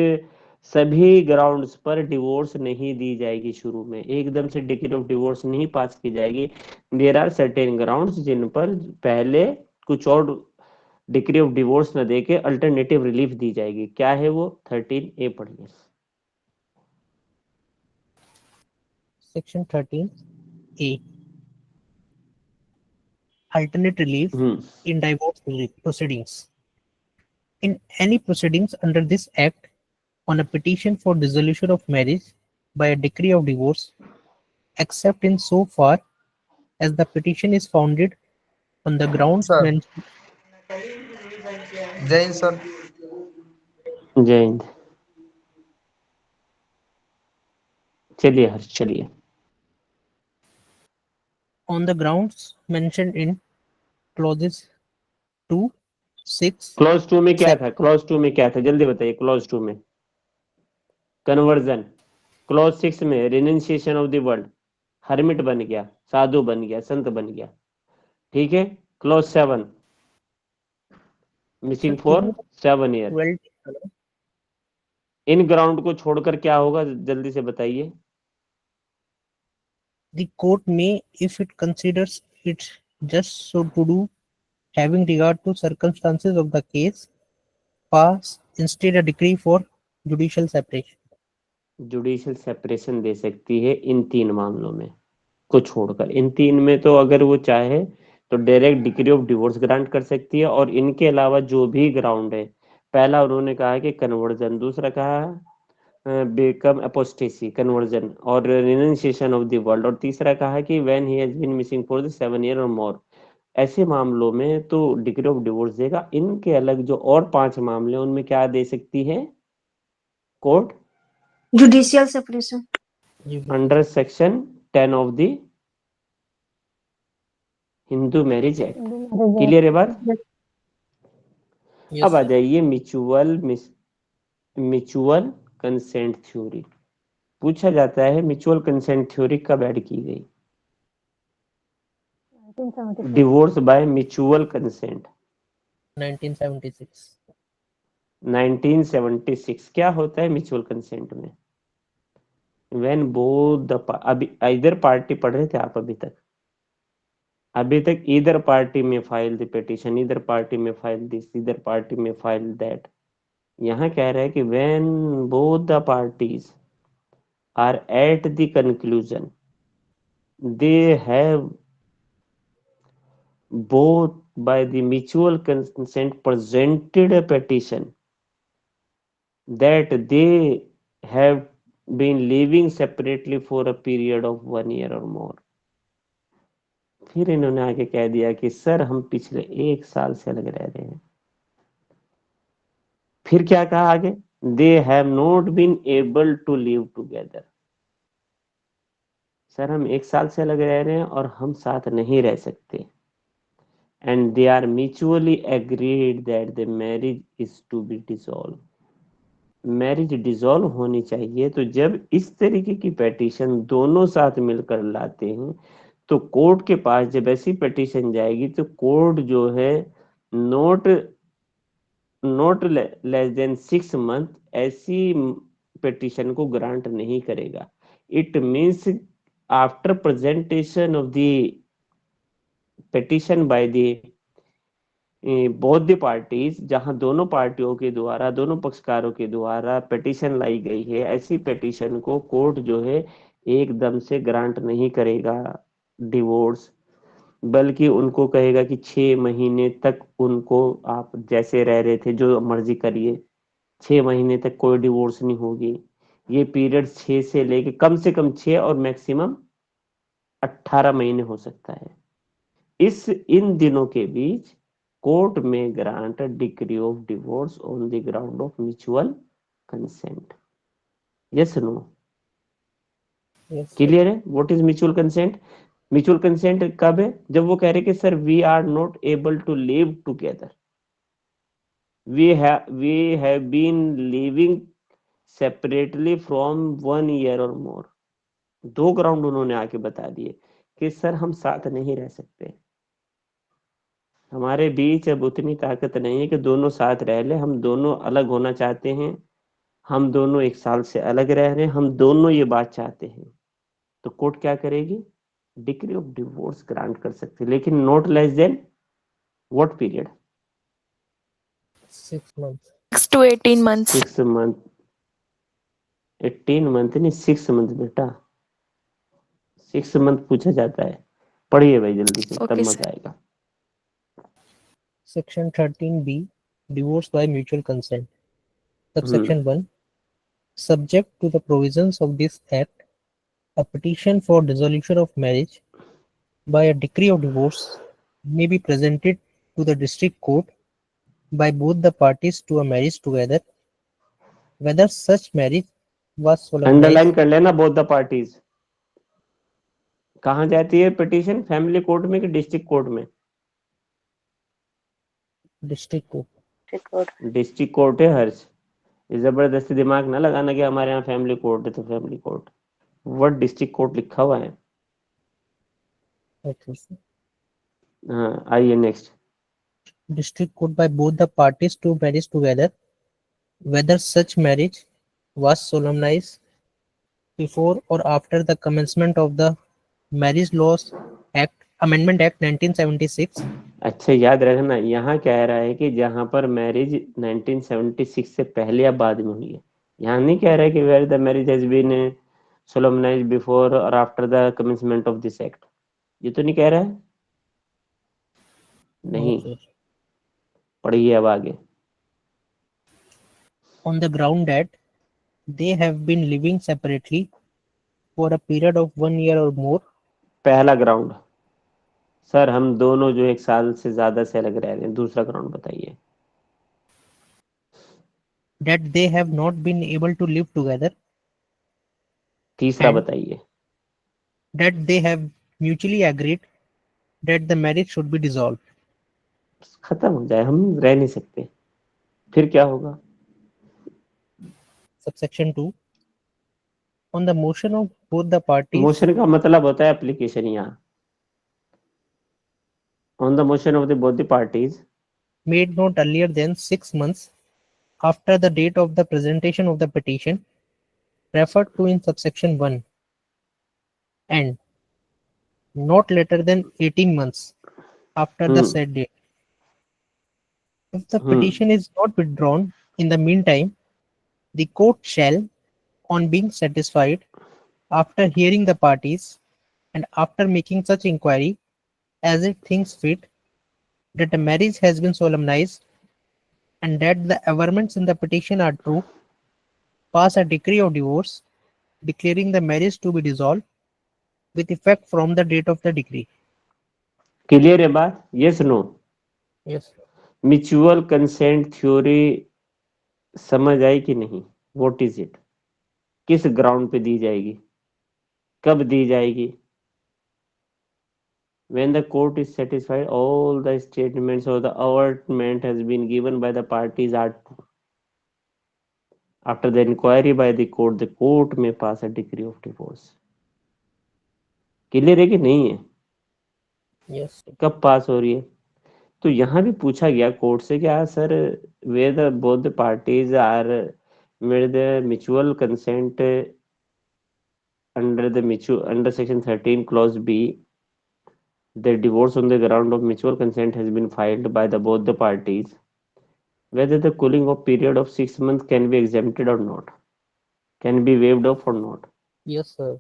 सभी ग्राउंड्स पर डिवोर्स नहीं दी जाएगी, शुरू में एकदम से डिक्री ऑफ डिवोर्स नहीं पास की जाएगी। देयर आर सर्टेन ग्राउंड्स जिन पर पहले कुछ और डिक्री ऑफ डिवोर्स न देके अल्टरनेटिव रिलीफ दी जाएगी। क्या है वो? 13A पढ़िए। Section 13A alternate relief in divorce proceedings. In any proceedings under this act on a petition for dissolution of marriage by a decree of divorce, except in so far as the petition is founded on the grounds sir mentioned. जय Hind sir. जय हिंद। चलिए हर्ष, चलिए। On the grounds mentioned in clauses 2, 6. Clause 2 में क्या था? Clause 2 में क्या था, जल्दी बताइए। क्लॉज 2 में कन्वर्जन, क्लॉज 6 में renunciation of the word, hermit बन गया, साधु बन गया, संत बन गया। ठीक है, clause 7 missing for 7 year. 12. In ground को छोड़कर क्या होगा, जल्दी से बताइए। The court may, if it considers it just so to do, having regard to circumstances of the case, pass instead a decree for judicial separation. Judicial separation दे सकती है इन 3 मामलों में को छोड़कर। इन 3 में तो अगर वो चाहे तो direct decree of divorce grant कर सकती है, और इनके अलावा जो भी ग्राउंड है, पहला उन्होंने कहा कि कन्वर्जन, दूसरा कहा बेकम अपोस्टेसी कन्वर्जन और रिनंसिएशन ऑफ द वर्ल्ड, और तीसरा कहा कि when he has been missing for the 7 year और मोर। ऐसे मामलों में तो डिक्री ऑफ डिवोर्स देगा। इनके अलग जो और 5 मामले हैं उनमें क्या दे सकती है court? Judicial separation under section 10 of the Hindu marriage act. Clear है बात? Yes, अब आ sir. जाइए म्यूचुअल कंसेंट थ्योरी। पूछा जाता है म्यूचुअल कंसेंट थ्योरी कब ऐड की गई? Divorce by mutual consent 1976. 1976। क्या होता है म्यूचुअल कंसेंट में? व्हेन बोथ द अभी इधर पार्टी पढ़ रहे थे आप अभी तक इधर पार्टी में फाइल द पिटीशन, इधर पार्टी में फाइल दिस, इधर पार्टी में फाइल दैट। यहाँ कह रहा है कि when both the parties are at the conclusion they have both by the mutual consent presented a petition that they have been living separately for a period of 1 year or more। फिर इन्होंने आगे कह दिया कि sir हम पिछले 1 साल से अलग रह रहे हैं। फिर क्या कहा आगे? They have not been able to live together. Sir हम 1 साल से अलग रह रहे हैं और हम साथ नहीं रह सकते। And they are mutually agreed that the marriage is to be dissolved। Marriage dissolve होनी चाहिए, तो जब इस तरीके की पेटिशन दोनों साथ मिलकर लाते हैं, तो कोर्ट के पास जब ऐसी पेटिशन जाएगी तो कोर्ट जो है note note less than 6 month ऐसी पेटिशन को ग्रांट नहीं करेगा। It means after presentation of the petition by the both the parties, जहां दोनों पार्टियों के द्वारा, दोनों पक्षकारों के द्वारा पेटिशन लाई गई है, ऐसी पेटिशन को कोर्ट जो है एकदम से ग्रांट नहीं करेगा डिवोर्स, बल्कि उनको कहेगा कि 6 महीने तक उनको आप जैसे रह रहे थे जो मर्जी करिए, 6 महीने तक कोई डिवोर्स नहीं होगी। ये पीरियड 6 से लेके कम से कम 6 और मैक्सिमम 18 महीने हो सकता है। इन दिनों के बीच कोर्ट में grant decree of divorce on the ground of mutual consent. Yes no? Yes, sir. Clear है? What is mutual consent? Mutual consent कब है? जब वो कह रहे कि sir we are not able to live together, we have been living separately from 1 year or more। दो ground उन्होंने आके बता दिए कि सर हम साथ नहीं रह सकते, हमारे बीच अब उतनी ताकत नहीं है कि दोनों साथ रह ले, हम दोनों अलग होना चाहते हैं, हम दोनों 1 साल से अलग रह रहे हैं, हम दोनों ये बात चाहते हैं। तो कोर्ट क्या करेगी? डिक्री ऑफ डिवोर्स ग्रांट कर सकती है, लेकिन not less than what period? 6 months. 6 to 18 months. 6 month, 18 month नहीं, 6 मंथ बेटा, 6 मंथ पूछा जाता है। पढ़िए भाई जल्दी से, तब Okay, मजा sir. आएगा। Section 13B, divorce by mutual consent. Subsection 1, subject to the provisions of this act, a petition for dissolution of marriage by a decree of divorce may be presented to the district court by both the parties to a marriage together, whether such marriage was underline solemnized. कर लेना both the parties. कहाँ जाती है petition? Family court में कि district court में? District court. District court है हर्ष। ये जबरदस्ती दिमाग ना लगाना कि हमारे यहाँ फैमिली कोर्ट है तो family court, word district court लिखा हुआ है। Okay, sir. हाँ आइए next. District court by both the parties to marriage together, whether such marriage was solemnized before or after the commencement of the Marriage Laws Act, Amendment Act 1976. अच्छा याद रखना, यहाँ कह रहा है कि जहाँ पर मैरिज 1976 से पहले या बाद में हुई है, यहाँ नहीं कह रहा है कि where the marriage has been solemnized before और after the commencement of this act, ये तो नहीं कह रहा है। नहीं, Okay. पढ़िए अब आगे। On the ground that they have been living separately for a period of 1 year or more, पहला ग्राउंड, सर हम दोनों जो 1 साल से ज्यादा से अलग रह रहे हैं। दूसरा ग्राउंड बताइए। that they have not been able to live together, तीसरा and बताइए। that they have mutually agreed that the marriage should be dissolved. खत्म हो जाए, हम रह नहीं सकते, फिर क्या होगा? Subsection 2, on the motion of both the parties motion का मतलब होता है एप्लीकेशन। यहाँ on the motion of the both the parties made not earlier than 6 months after the date of the presentation of the petition referred to in subsection 1, and not later than 18 months after the said date. If the petition is not withdrawn in the meantime, the court shall, on being satisfied, after hearing the parties and after making such inquiry as it thinks fit, that a marriage has been solemnized and that the averments in the petition are true, pass a decree of divorce declaring the marriage to be dissolved with effect from the date of the decree. Clear है बात? Yes no? Yes. Mutual consent theory समझ आई कि नहीं? What is it? किस ground पे दी जाएगी, कब दी जाएगी? when the court is satisfied all the statements or the averment has been given by the parties are true. After the inquiry by the court may pass a decree of divorce. Clear है कि नहीं है? Yes. कब पास हो रही है? तो यहाँ भी पूछा गया कोर्ट से क्या sir, where the both the parties are made the mutual consent under section 13 clause B, the divorce on the ground of mutual consent has been filed by the both the parties, whether the cooling off period of 6 months can be exempted or not, can be waived off or not. Yes, sir.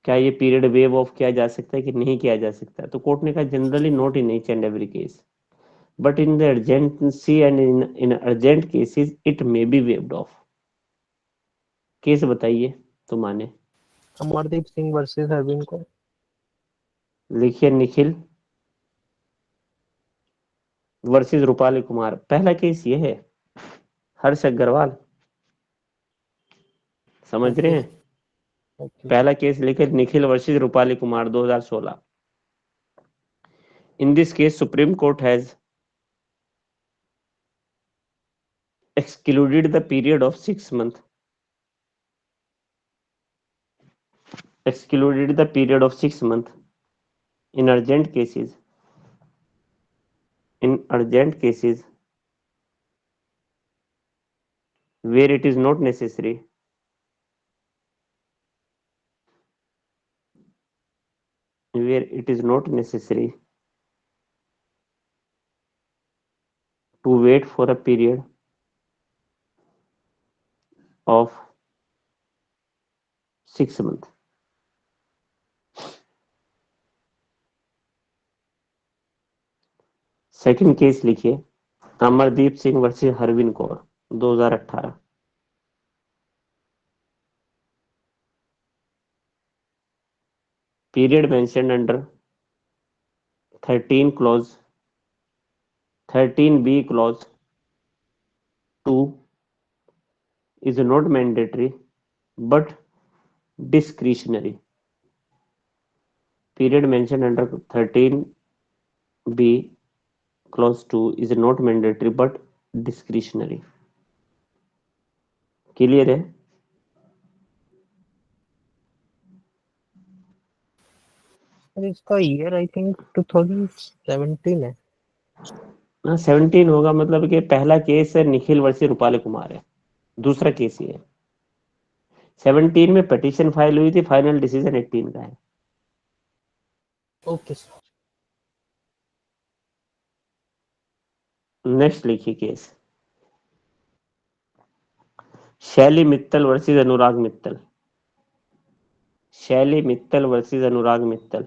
क्या ये period wave of किया जा सकता है कि नहीं किया जा सकता? तो कोर्ट ने कहा generally not in each and every case, but in the urgency and in urgent cases it may be waived of. Case बताइए तो माने. अमरदीप सिंह वर्सेस अरविंद कौर. लिखिए निखिल वर्सेस रूपाली कुमार. पहला केस ये है, हर्ष अग्रवाल. समझ रहे हैं? Okay. पहला केस लिखे Nikhil versus Rupali Kumar 2016. In this case, Supreme Court has excluded the period of 6 months. Excluded the period of 6 months in urgent cases. In urgent cases where it is not necessary. Where it is not necessary to wait for a period of 6 months. Second case लिखिए Amardeep Singh versus Harvinder Kaur 2018. Period mentioned under 13 clause 13B clause 2 is not mandatory but discretionary. Period mentioned under 13B clause 2 is not mandatory but discretionary. Clear है? Sir इसका year I think 2017 है. हाँ 17 होगा, मतलब कि पहला case है निखिल वर्सेस रूपाली कुमार है, दूसरा केस ही है. 17 में पिटीशन फाइल हुई थी, फाइनल डिसीजन 18 का है. Okay sir. नेक्स्ट लिखिए केस शैली मित्तल वर्सेस अनुराग मित्तल. शैली मित्तल वर्सेस अनुराग मित्तल.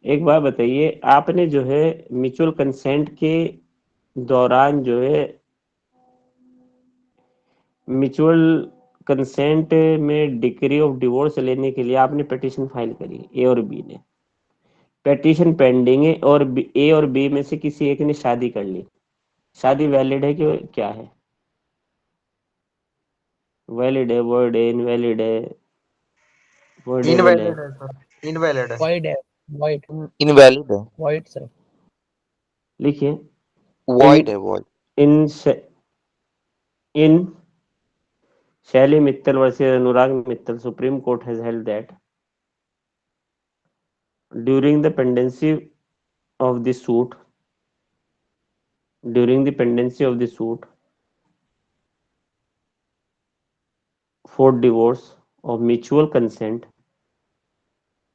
एक बात बताइए, आपने जो है म्यूचुअल कंसेंट के दौरान जो है म्यूचुअल कंसेंट में डिक्री ऑफ डिवोर्स लेने के लिए आपने पिटीशन फाइल करी, ए और बी ने. पिटीशन पेंडिंग है और ए और बी में से किसी एक ने शादी कर ली. शादी वैलिड है कि क्या है? वैलिड है, वर्ड है, इनवैलिड है, वर्डेबल है. इनवैलिड है सर, इनवैलिड है, वाइड है. वाइड. इनवैलिड है, वाइड सर. लिखिए वॉइड है, void. In Shally Mittal versus Anurag Mittal, Supreme Court has held that during the pendency of the suit, for divorce of mutual consent,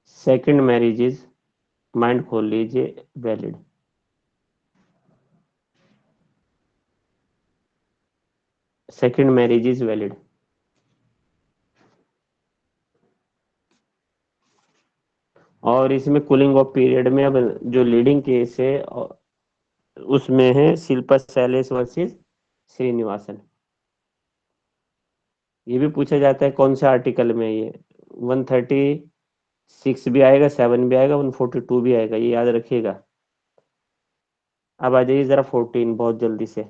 second marriage is, mind खोल लीजिए, valid. Second marriage is valid. और इसमें cooling of period में अब जो leading case है उसमें है शिल्पा शैलेश वर्सेस श्रीनिवासन. ये भी पूछा जाता है कौन से आर्टिकल में, ये 136 भी आएगा, 7 भी आएगा, 142 भी आएगा, ये याद रखिएगा. अब आ जाइए जरा 14 बहुत जल्दी से.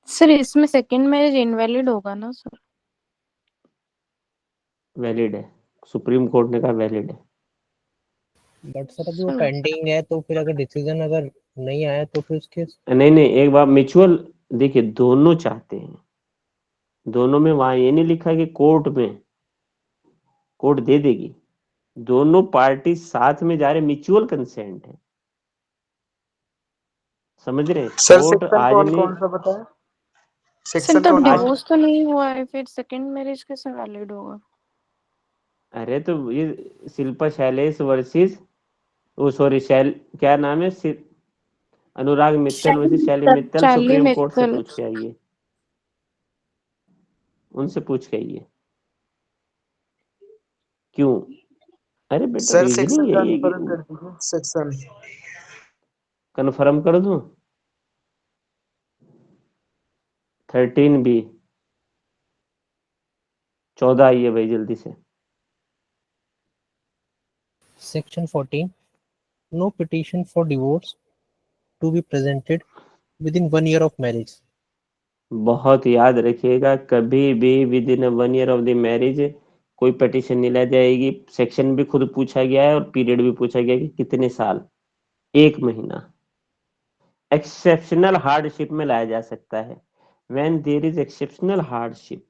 सर इसमें सेकंड मैरिज इनवैलिड होगा ना सर? वैलिड है, सुप्रीम कोर्ट ने कहा वैलिड है. बट सर अभी वो सर पेंडिंग है, तो फिर अगर डिसीजन अगर नहीं आया तो फिर उसके नहीं नहीं, एक बार म्यूचुअल, देखिए दोनों चाहते हैं, दोनों में वहां ये नहीं लिखा कि कोर्ट में कोर्ट दे देगी, दोनों पार्टी साथ में जा रहे, म्यूचुअल कंसेंट है, समझ रहे हैं? सर कोर्ट सेक्शन आज कौन नहीं, कौन सा बताया? सर सेक्शन तब कौन सा? आज, डिवोर्स तो नहीं हुआ है, फिर सेकंड मैरिज कैसे वैलिड होगा? अरे तो ये शिल्पा शैलेश वर्सेस, वो सॉरी शैल, क्या नाम है, अनुराग मित्तल वर्सेस शैली मित्तल, चार्ली सुप्रीम कोर्ट से मित्तल। पूछ के आइए, उनसे पूछ के आइए क्यों। अरे बेटा सर रीजनिंग सेक्शन यही है कन्फर्म कि कर दीजिए सेक्शन। कन्फर्म कर दूं, 13B, 14 आइए भाई जल्दी से। Section 14, no petition for divorce to be presented within 1 year of marriage. बहुत याद रखिएगा, कभी भी within 1 year of the marriage कोई पिटिशन नहीं ला जाएगी। सेक्शन भी खुद पूछा गया है और पीरियड भी पूछा गया है कि कितने साल, 1 महीना। एक्सेप्शनल हार्डशिप में लाया जा सकता है, when there is exceptional hardship,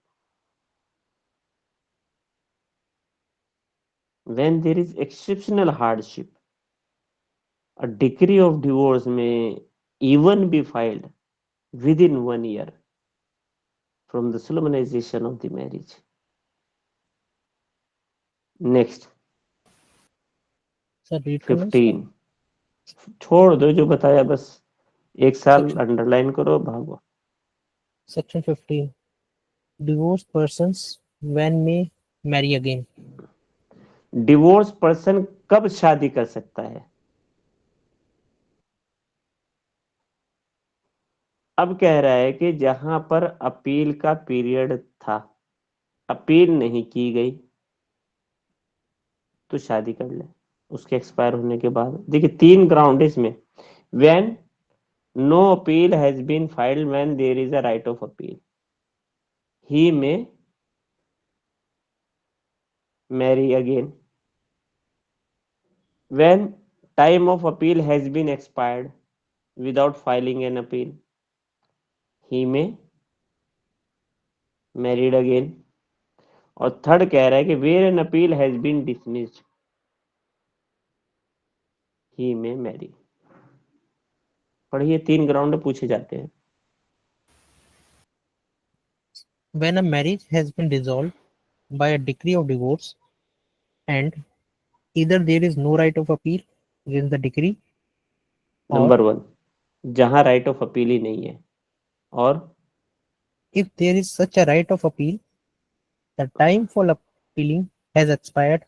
when there is exceptional hardship, a decree of divorce may even be filed within 1 year from the solemnization of the marriage. Next, sir read करना है 15, छोड़ दो जो बताया, बस एक साल सेक्शन अंडरलाइन करो, भागो। Section 15, divorce persons when may marry again. Divorce person कब शादी कर सकता है? अब कह रहा है कि जहां पर अपील का पीरियड था, अपील नहीं की गई, तो शादी कर ले उसके एक्सपायर होने के बाद। देखिए 3 ग्राउंड है इसमें, when no appeal has been filed, when there is a right of appeal, he may marry again, when time of appeal has been expired without filing an appeal, he may married again, और third कह रहा है कि where an appeal has been dismissed, he may marry। पढ़िए, 3 ground पूछे जाते हैं। When a marriage has been dissolved by a decree of divorce and either there is no right of appeal against the decree or number 1, जहां right of appeal ही नहीं है, और if there is such a right of appeal, the time for appealing has expired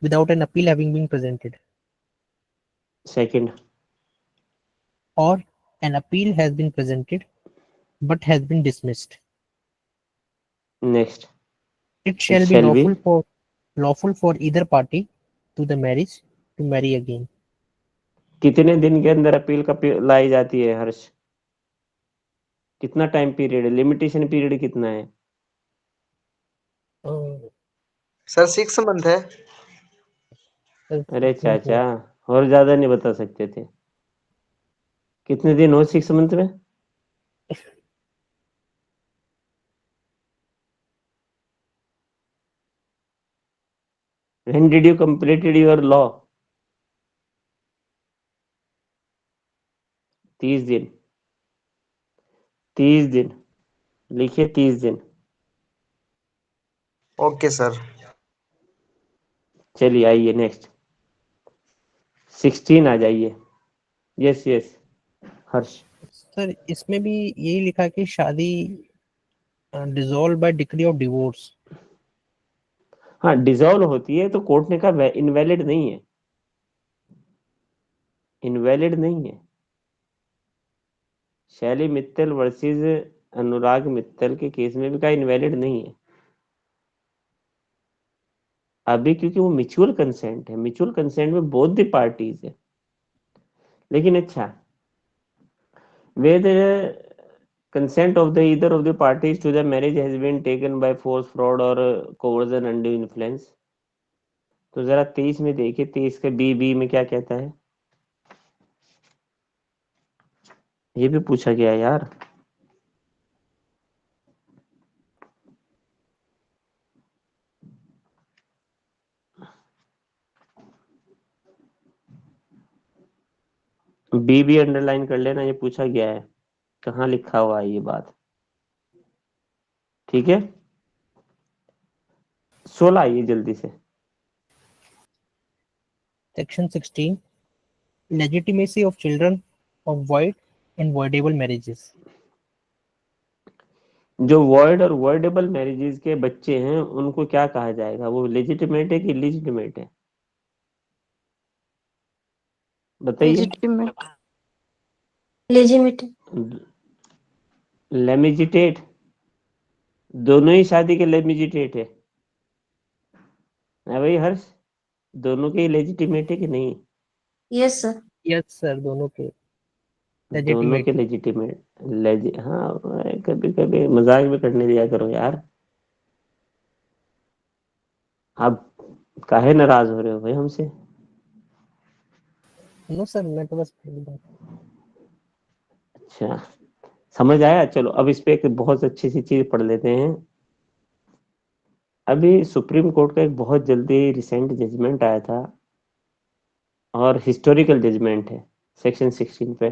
without an appeal having been presented, second, or an appeal has been presented but has been dismissed. Next, It it shall be shall be, lawful for either party to the marriage to marry again. कितने दिन के अंदर appeal का लाई जाती है हर्ष? कितना time period है, limitation period कितना है? सर 6 मंथ है। अरे चाचा, और ज्यादा नहीं बता सकते थे? कितने दिन हो 6 मंथ में? When did you completed your law? 30 दिन, 30 दिन लिखिए, 30 दिन। Okay sir. चलिए आइए नेक्स्ट, 16 आ जाइए। यस यस हर्ष। सर इसमें भी यही लिखा कि शादी dissolve by decree of divorce. हाँ, डिसॉल्व होती है तो कोर्ट ने कहा इनवैलिड नहीं है, इनवैलिड नहीं है। शैली मित्तल वर्सेस अनुराग मित्तल के केस में भी कहा इनवैलिड नहीं है अभी, क्योंकि वो म्यूचुअल कंसेंट है, म्यूचुअल कंसेंट में बोथ द पार्टीज है। लेकिन अच्छा, where the consent of the either of the parties to the marriage has been taken by force, fraud or coercion, undue influence, तो जरा 23 में देखिए, 23 के बी में क्या कहता है, ये भी पूछा गया है यार। बी अंडरलाइन कर लेना, ये पूछा गया है, कहाँ लिखा हुआ है ये बात। ठीक है, 16 आइए जल्दी से। Section 16. Legitimacy of children of void and voidable marriages. जो वॉइड और वॉइडेबल मैरिजेज के बच्चे हैं उनको क्या कहा जाएगा, वो लेजिटिमेट है कि इलीजिटिमेट है, बताइए। लेजिटिमेट। लेजिमिट, लेमिजिटेट, दोनों ही शादी के लेमिजिटेट है भाई हर्ष, दोनों के लेजिटिमेट है कि नहीं? Yes sir. Yes sir, दोनों के दोनों के legitimate. लेजिटिमेट हाँ, कभी कभी मजाक भी करने दिया करो यार। आप काहे नाराज हो रहे हो भाई हमसे? No sir, मैं तो बस अच्छा, समझ आया। चलो अब इस पे एक बहुत अच्छी सी चीज पढ़ लेते हैं। अभी सुप्रीम कोर्ट का एक बहुत जल्दी रिसेंट जजमेंट आया था और हिस्टोरिकल जजमेंट है सेक्शन 16 पे।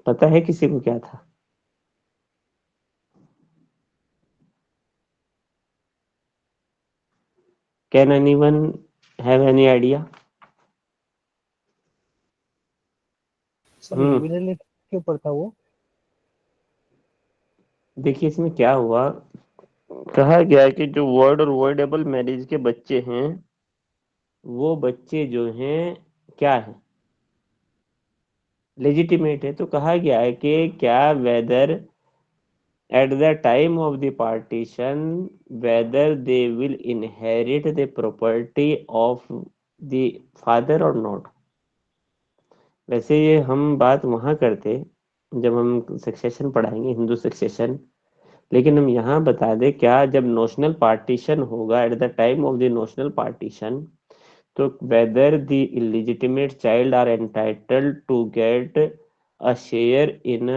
पता है किसी को क्या था? Can anyone have any idea? Sir liberal के ऊपर था वो। देखिए इसमें क्या हुआ, कहा गया है कि जो वर्ड और वर्डेबल मैरिज के बच्चे हैं वो बच्चे जो हैं क्या है, लेजिटिमेट है। तो कहा गया है कि क्या weather at the time of the partition whether they will inherit the property of the father or not। वैसे ये हम बात वहां करते जब हम सक्सेशन पढ़ाएंगे, हिंदू सक्सेशन, लेकिन हम यहाँ बता दें क्या, जब नोशनल पार्टीशन होगा at the time of the notional partition, तो whether the illegitimate child are entitled to get a share in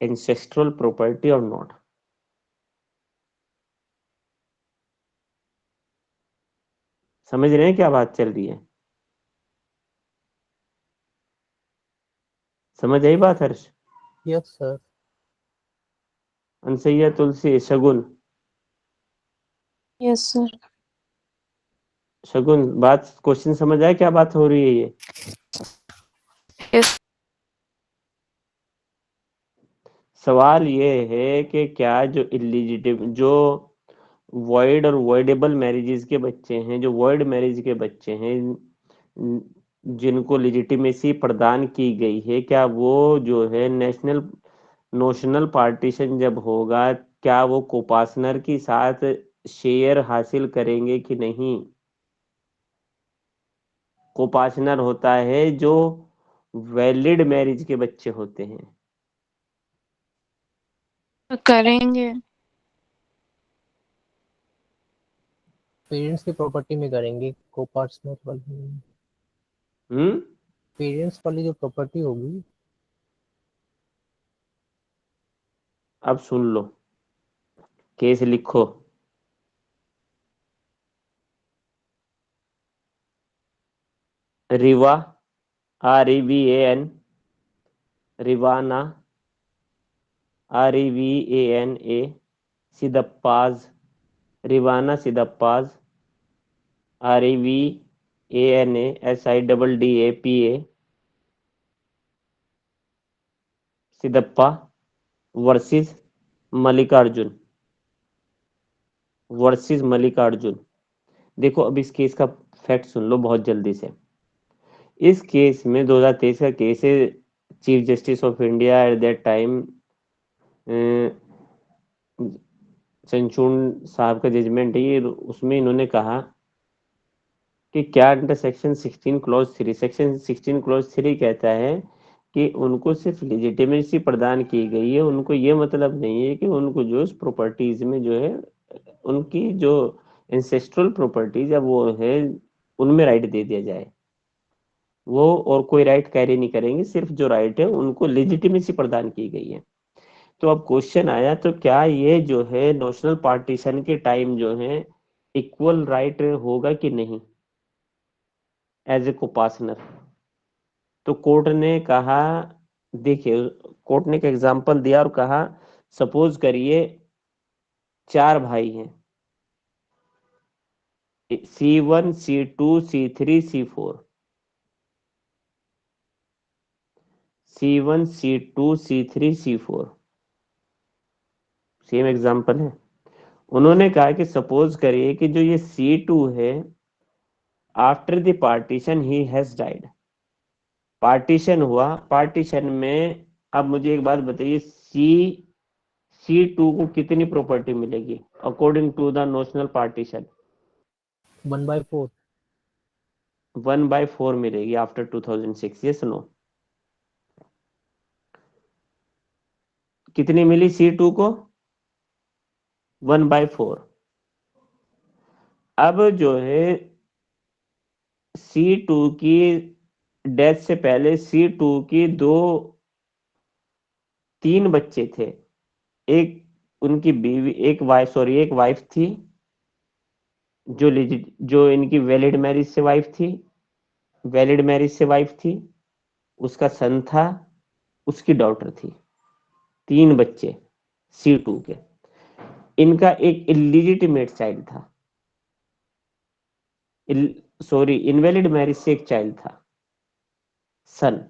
ancestral property or not। समझ रहे हैं क्या बात चल रही है? समझ आई बात हर्ष? Yes sir. अनसैया, तुलसी, शगुन, यस सर। शगुन बात, क्वेश्चन समझ आया क्या बात हो रही है ये? यस। सवाल ये है कि क्या जो इलिजिटिम जो वॉइड और वॉइडेबल मैरिजेस के बच्चे हैं, जो वॉइड मैरिज के बच्चे हैं जिनको लेजिटिमेसी प्रदान की गई है, क्या वो जो है नेशनल नोशनल पार्टीशन जब होगा क्या वो कोपार्टनर के साथ शेयर हासिल करेंगे कि नहीं? कोपार्टनर होता है जो वैलिड मैरिज के बच्चे होते हैं। करेंगे। पेरेंट्स की प्रॉपर्टी में करेंगे को पार्टनर वाली। हम्म, पेरेंट्स वाली जो प्रॉपर्टी होगी। अब सुन लो, केस लिखो। Riva, REVAN, रिवाना, REVANA, सिदप्पाज, रिवाना सिदप्पाज, REVANA SIDDAPA, Siddappa versus Mallikarjun, देखो अब इस केस का फैक्ट सुन लो बहुत जल्दी से। इस केस में 2023 का केस है, chief justice of India at that time Chandrachud साहब का जजमेंट है ये, उसमें इन्होंने कहा कि क्या under section 16 clause 3, section 16 clause 3 कहता है कि उनको सिर्फ लेजिटिमेसी प्रदान की गई है, उनको ये मतलब नहीं है कि उनको जो प्रॉपर्टीज में जो है उनकी जो इंसेस्ट्रल प्रॉपर्टी जब वो है उनमें राइट दे दिया जाए, वो और कोई राइट कैरी नहीं करेंगे, सिर्फ जो राइट है उनको लेजिटिमेसी प्रदान की गई है। तो अब क्वेश्चन आया, तो क्या ये जो है नोशनल पार्टीशन के टाइम जो है इक्वल राइट होगा कि नहीं एज ए कोपार्टनर? तो कोर्ट ने कहा, देखिए कोर्ट ने एक एग्जांपल दिया और कहा सपोज करिए 4 भाई हैं, C1 C2 C3 C4, C1 C2 C3 C4 same example है। उन्होंने कहा कि सपोज करिए कि जो ये C2 है, after the partition he has died, partition हुआ, पार्टीशन में अब मुझे एक बात बताइए, C2 को कितनी प्रॉपर्टी मिलेगी according to the notional partition? 1/4। 1/4 मिलेगी आफ्टर 2006। ये सुनो, कितनी मिली C2 को? 1/4। अब जो है C2 की डेथ से पहले C2 की 3 बच्चे थे, एक उनकी बीवी, एक वाइफ थी जो इनकी वैलिड मैरिज से वाइफ थी, उसका सन था, उसकी डॉटर थी, 3 बच्चे C2 के। इनका एक इलीजिटिमेट चाइल्ड था, इनवैलिड मैरिज से एक चाइल्ड था, सन।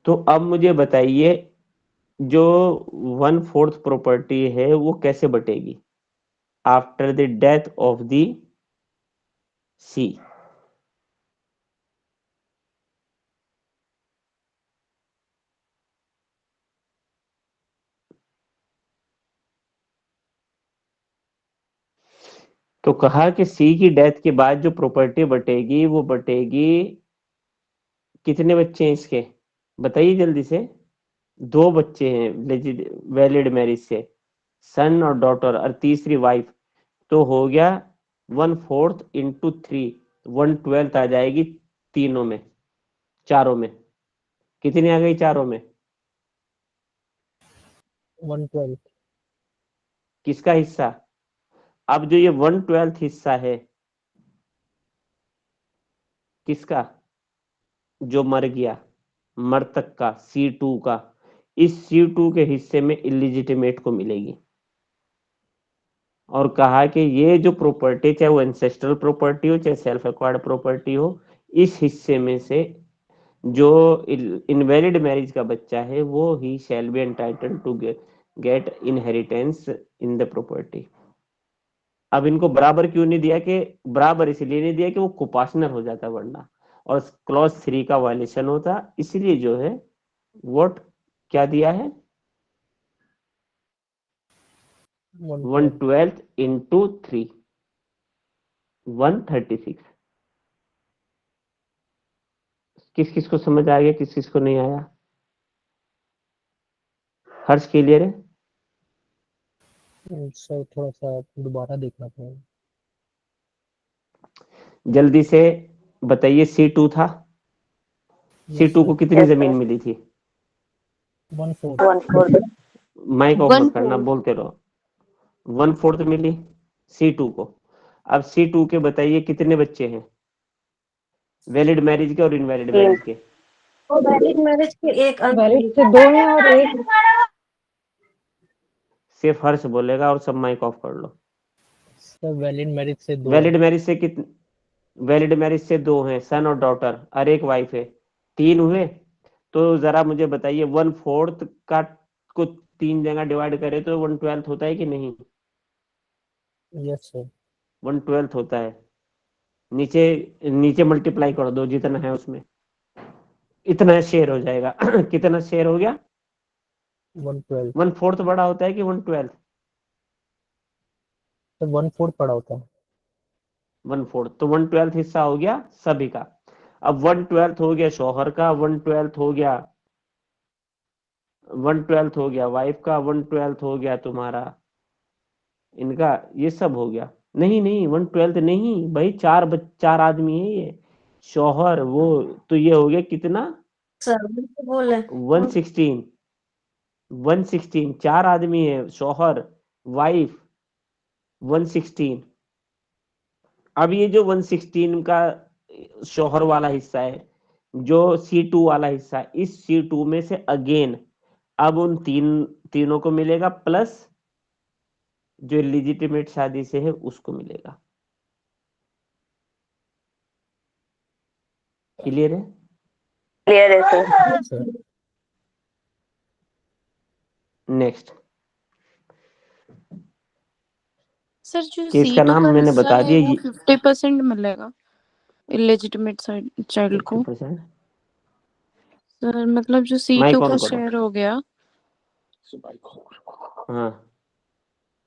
तो अब मुझे बताइए जो 1/4 प्रॉपर्टी है वो कैसे बटेगी after the death of the सी? तो कहा कि सी की डेथ के बाद जो प्रॉपर्टी बटेगी वो बटेगी, कितने बच्चे हैं इसके बताइए जल्दी से? 2 बच्चे हैं वैलिड मैरिज से, सन और डॉटर, और तीसरी वाइफ, तो हो गया 1/4 इंटू 3, 1/12 आ जाएगी तीनों में, चारों में। कितनी आ गई चारों में? 1/12। किसका हिस्सा? अब जो ये 1/12 हिस्सा है किसका, जो मर गया, मृतक का, C2 का, इस C2 के हिस्से में इलिजिटिमेट को मिलेगी। और कहा कि ये जो प्रॉपर्टी, चाहे वो एंसेस्ट्रल प्रॉपर्टी हो चाहे सेल्फ एक्वायर्ड प्रॉपर्टी हो, इस हिस्से में से जो इनवैलिड मैरिज का बच्चा है वो ही shall be entitled to get inheritance in the property. अब इनको बराबर क्यों नहीं दिया? कि बराबर इसलिए नहीं दिया कि वो कुपार्टनर हो जाता वरना, और क्लॉज 3 का वायलेशन होता, इसलिए जो है वोट क्या दिया है, 1/12 इंटू 3, 136। किस किस को समझ आ गया, किस किस को नहीं आया? हर्ष क्लियर है? सर थोड़ा सा दोबारा देखना पड़ेगा। जल्दी से बताइए, C2 था, C2 को कितनी जमीन मिली थी? 1/4। माइक ऑफ मत करना, बोलते रहो। 1/4 मिली C2 को। अब C2 के बताइए कितने बच्चे हैं, वैलिड मैरिज के और इनवैलिड मैरिज के? और वैलिड मैरिज के एक वैलिड से 2 हैं और एक सिर्फ हर्ष बोलेगा और सब माइक ऑफ कर लो। सर वैलिड मैरिज से 2 वैलिड मैरिज से कितने? वैलिड मैरिज से 2 हैं, सन और डॉटर, और एक वाइफ है, 3 हुए। तो जरा मुझे बताइए 1/4 का को 3 जगह डिवाइड करे तो 1/12 होता है कि नहीं? Yes sir. 1/12 होता है। नीचे नीचे मल्टीप्लाई कर दो जितना है उसमें, इतना शेयर हो जाएगा। कितना शेयर हो गया? 1/12। 1/4 बड़ा होता है कि 1/12? सर 1/4 पड़ा होता है। 1/4, तो 1/12 हिस्सा हो गया सभी का। अब 1/12 हो गया शौहर का, 1/12 हो गया, 1/12 हो गया वाइफ का, 1/12 हो गया तुम्हारा इनका ये सब हो गया। नहीं नहीं 1/12 नहीं भाई, चार आदमी है ये, शौहर वो, तो ये हो गया कितना, सर बिल्कुल बोले 116 116 चार आदमी है, शौहर वाइफ 116। अब ये जो 116 का शौहर वाला हिस्सा है, जो C2 वाला हिस्सा है, इस C2 में से अगेन अब उन तीनों को मिलेगा, प्लस जो इलीजिटिमेट शादी से है उसको मिलेगा। क्लियर है? क्लियर है सर। सर नेक्स्ट सर जो केस का C2 नाम का मैंने हिस्सा बता है दिया, वो ये 50% मिलेगा इलेजिटिमेट चाइल्ड को। 50%। सर मतलब जो माइक C2 का ऑन करो। शेयर हो गया हाँ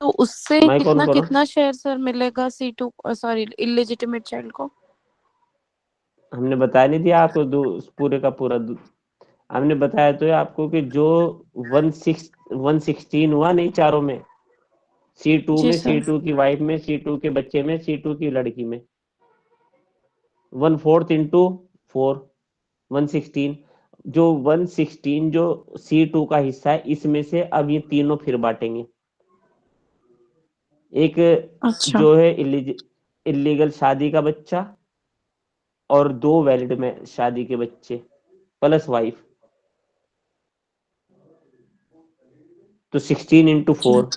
तो उससे माइक ऑन कितना करो। कितना शेयर सर मिलेगा C2 सॉरी इलेजिटिमेट चाइल्ड को। हमने बताया नहीं दिया आपको, पूरे का पूरा हमने बताया तो है आपको कि जो 116 हुआ नहीं चारों में, C2 जी में, सर। C2 की वाइफ में, C2 के बच्चे में, C2 की लड़की में, 1/4 इंटू 4 116। जो 116 जो C2 का हिस्सा है, इसमें से अब ये तीनों फिर बांटेंगे। एक अच्छा जो है इलीगल शादी का बच्चा, और 2 वैलिड में शादी के बच्चे प्लस वाइफ, तो 16 इंटू 4।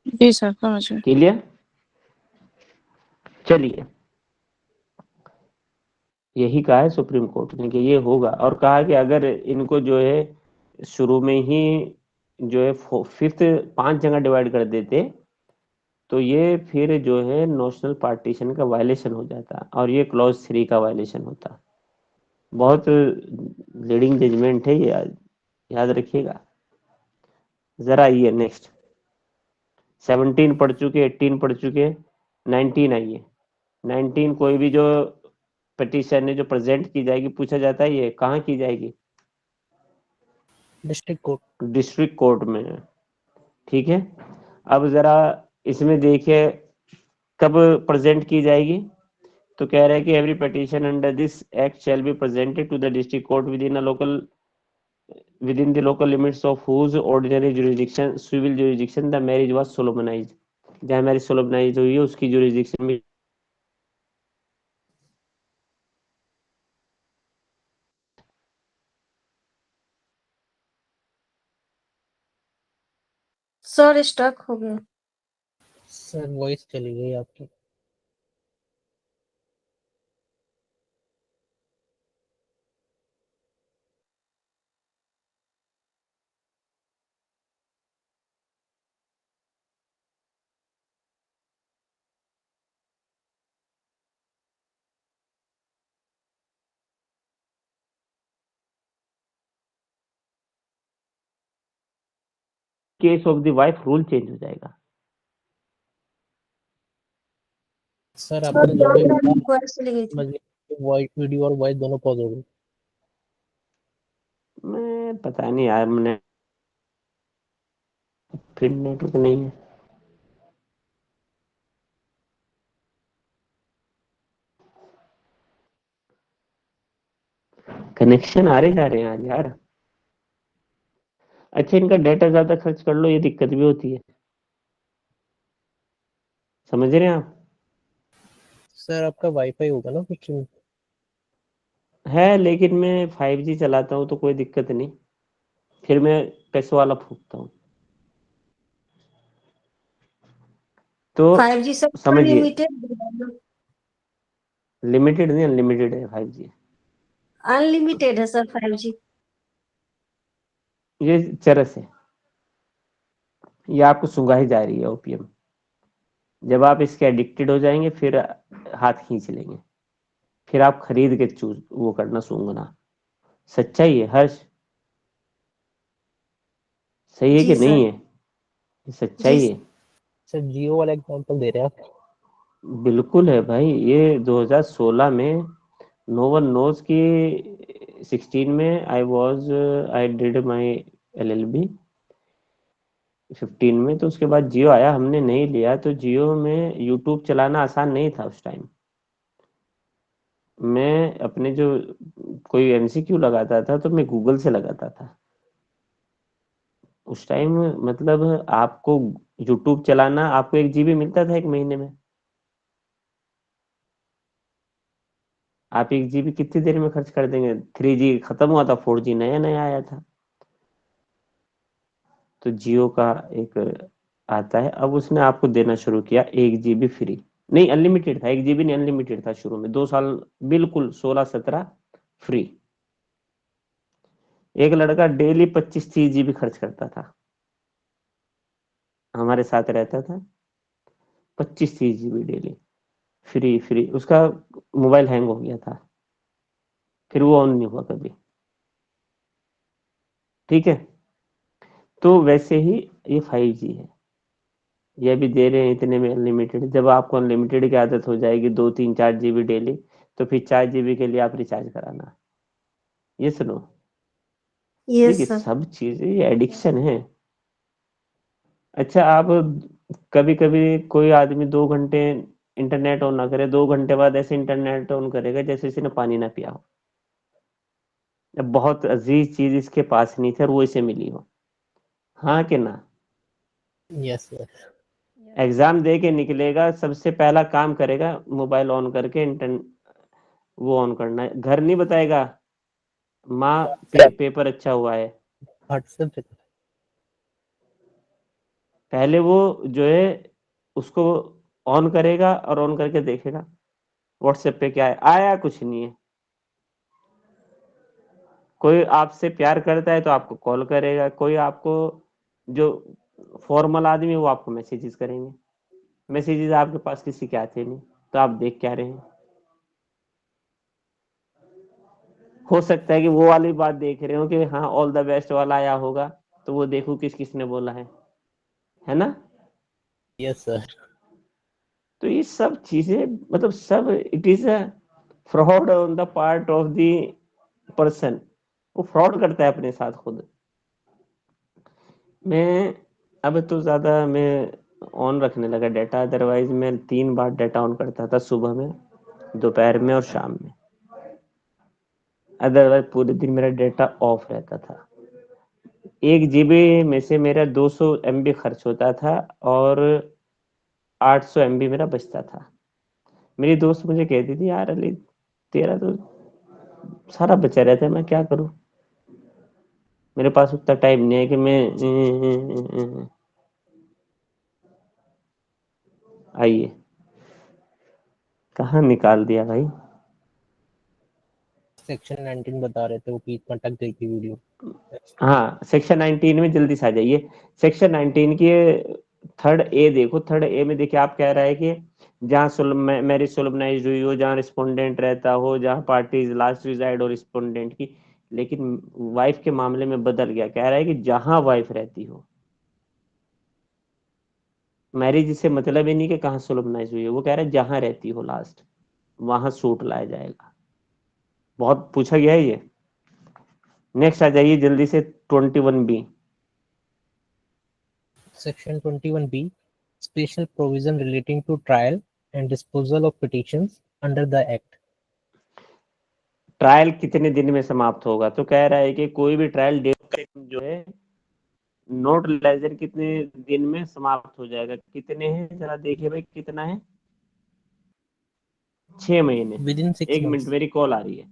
जी सर समझ गए। क्लियर? चलिए, यही कहा है सुप्रीम कोर्ट ने कि ये होगा, और कहा कि अगर इनको जो है शुरू में ही जो है फिफ्थ 5 जगह डिवाइड कर देते, तो ये फिर जो है नोशनल पार्टीशन का वायलेशन हो जाता, और ये क्लॉज 3 का वायलेशन होता। बहुत लीडिंग जजमेंट है ये, याद रखिएगा। जरा आइए नेक्स्ट, 17 पढ़ चुके, 18 पढ़ चुके, 19 आइए। 19 कोई भी जो पिटीशन है जो प्रेजेंट की जाएगी, पूछा जाता है ये कहाँ की जाएगी, डिस्ट्रिक्ट कोर्ट। डिस्ट्रिक्ट कोर्ट में। ठीक है, अब जरा इसमें देखिए कब प्रेजेंट की जाएगी। तो कह रहा है कि every petition under this act shall be presented to the district court within the local limits of whose ordinary jurisdiction civil jurisdiction the marriage was solemnized। जहाँ मैरिज सोलमनाइज हुई है उसकी जुरिस्डिक्शन में सर स्टक हो गया। Sir voice चली गई आपकी। Case of the wife rule change हो जाएगा। सर सर आपने जब भी बताया वॉइस चली गई थी। समझ गया, वॉइस वीडियो और वॉइस दोनों पॉज हो गई। मैं पता नहीं यार, मैंने फिर नेटवर्क नहीं है। कनेक्शन आ रहे जा रहे हैं आज यार। अच्छा, इनका डाटा ज्यादा खर्च कर लो, ये दिक्कत भी होती है, समझ रहे हैं आप? सर आपका वाईफाई होगा ना कुछ। है, लेकिन मैं 5G चलाता हूँ तो कोई दिक्कत नहीं, फिर मैं पैसों वाला फूकता हूँ। तो 5G सर समझिए, अनलिमिटेड लिमिटेड नहीं अनलिमिटेड है 5G। अनलिमिटेड है सर 5G। ये चरस है, ये आपको सुंघाई जा रही है ओपीएम। जब आप इसके एडिक्टेड हो जाएंगे फिर हाथ खींच लेंगे, फिर आप खरीद के चूज वो करना, सूंघना। सच्चाई है हर्ष, सही है जी कि नहीं सर। है? ये जी सच्चाई है, सर जियो वाला एग्जांपल दे रहे हैं आप। बिल्कुल है भाई। ये 2016 में नो वन नोज की 16 में आई डिड माई LLB 15 में। तो उसके बाद जियो आया, हमने नहीं लिया। तो जियो में यूट्यूब चलाना आसान नहीं था उस टाइम। मैं अपने जो कोई MCQ लगाता था तो मैं गूगल से लगाता था उस टाइम। मतलब आपको यूट्यूब चलाना, आपको 1 GB मिलता था 1 महीने में। आप 1 GB कितनी देर में खर्च कर देंगे? 3G खत्म हुआ था, 4G नया नया आया था। तो जियो का एक आता है, अब उसने आपको देना शुरू किया 1 GB फ्री। नहीं, अनलिमिटेड था, 1 GB नहीं, अनलिमिटेड था शुरू में 2 साल, बिल्कुल 16-17 फ्री। एक लड़का डेली 25-30 GB खर्च करता था, हमारे साथ रहता था। 25-30 GB डेली फ्री फ्री। उसका मोबाइल हैंग हो गया था, फिर वो ऑन नहीं हुआ कभी। ठीक है, तो वैसे ही ये 5G है, ये भी दे रहे हैं इतने में अनलिमिटेड। जब आपको अनलिमिटेड की आदत हो जाएगी 2-3-4 GB डेली, तो फिर 4 GB के लिए आप रिचार्ज कराना। ये सुनो, Yes, देखिए sir. सब चीजें ये एडिक्शन है। अच्छा, आप कभी कभी कोई आदमी 2 घंटे इंटरनेट ऑन ना करे, 2 घंटे बाद ऐसे इंटरनेट ऑन करेगा जैसे इसने पानी ना पिया हो। अब बहुत अजीज चीज इसके पास नहीं थी और वो इसे मिली हो। हाँ कि ना? Yes, yes. एग्जाम दे के निकलेगा, सबसे पहला काम करेगा मोबाइल ऑन करके वो ऑन करना है। घर नहीं बताएगा माँ पेपर अच्छा हुआ है। WhatsApp पे पहले वो जो है उसको ऑन करेगा और ऑन करके देखेगा व्हाट्सएप पे क्या है। आया कुछ नहीं है। कोई आपसे प्यार करता है तो आपको कॉल करेगा, कोई आपको जो फॉर्मल आदमी है वो आपको मैसेजेस करेंगे। मैसेजेस आपके पास किसी के आते नहीं, तो आप देख क्या रहे हैं? हो सकता है कि वो वाली बात देख रहे हो कि हाँ ऑल द बेस्ट वाला आया होगा, तो वो देखो किस किसने बोला है ना? Yes, sir. तो ये सब चीजें, मतलब सब it is a fraud on the part of the person. वो फ्रॉड करता है अपने साथ खुद। मैं अब तो ज्यादा मैं ऑन रखने लगा डाटा, अदरवाइज मैं 3 बार डाटा ऑन करता था, सुबह में, दोपहर में और शाम में। अदरवाइज पूरे दिन मेरा डाटा ऑफ रहता था। 1 GB में से मेरा 200 MB खर्च होता था और 800 MB मेरा बचता था। मेरी दोस्त मुझे कहती थी, यार अली तेरा तो सारा बचा रहता है, मैं क्या करूं? मेरे पास उतना टाइम नहीं है कि मैं आइए, कहाँ निकाल दिया भाई? सेक्शन 19 बता रहे थे, वो बीच में अटक गई थी वीडियो। हाँ, सेक्शन 19 में जल्दी से आ जाइए। सेक्शन 19 की 3rd A देखो। 3rd A में देखिए, आप कह रहा है कि जहाँ मैरिज सोलमनाइज हुई हो, जहाँ रिस्पोंडेंट रहता हो, जहाँ पार्टीज लास्ट रिजाइड हो रिस्पोंडेंट की। लेकिन वाइफ के मामले में बदल गया, कह रहा है कि जहाँ वाइफ रहती हो। मैरिज से मतलब ही नहीं कि कहाँ सोलमनाइज हुई है, वो कह रहा है जहाँ रहती हो लास्ट, वहां सूट लाया जाएगा। बहुत पूछा गया है ये। नेक्स्ट आ जाइए जल्दी से 21B। Section 21B, special provision relating to trial and disposal of petitions under the Act. Trial कितने दिन में समाप्त होगा? तो कह रहा है कि कोई भी ट्रायल डेट जो है नोट लेजर कितने दिन में समाप्त हो जाएगा। कितने हैं जरा देखिए भाई, कितना है? 6 महीने। Within 6 एक मिनट, months. मेरी कॉल आ रही है।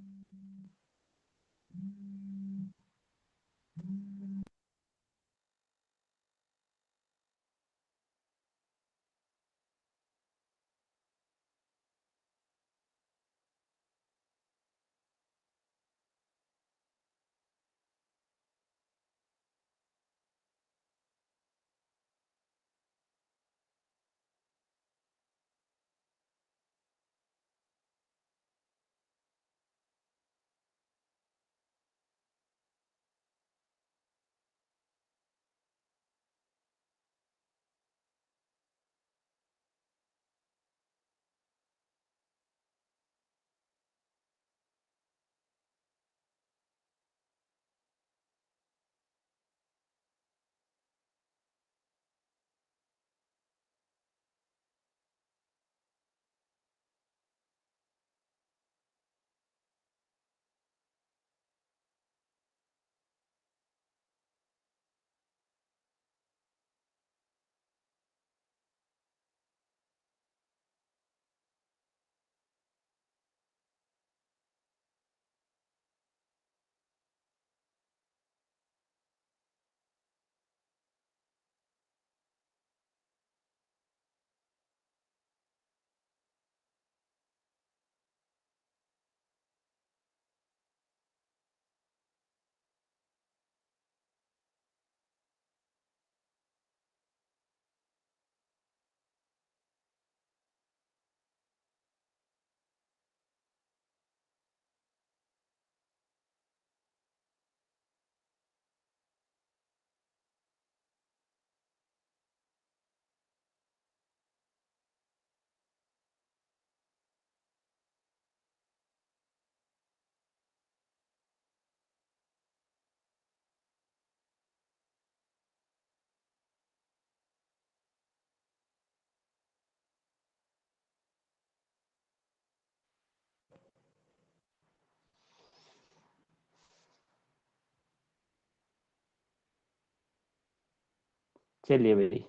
चलिए भाई,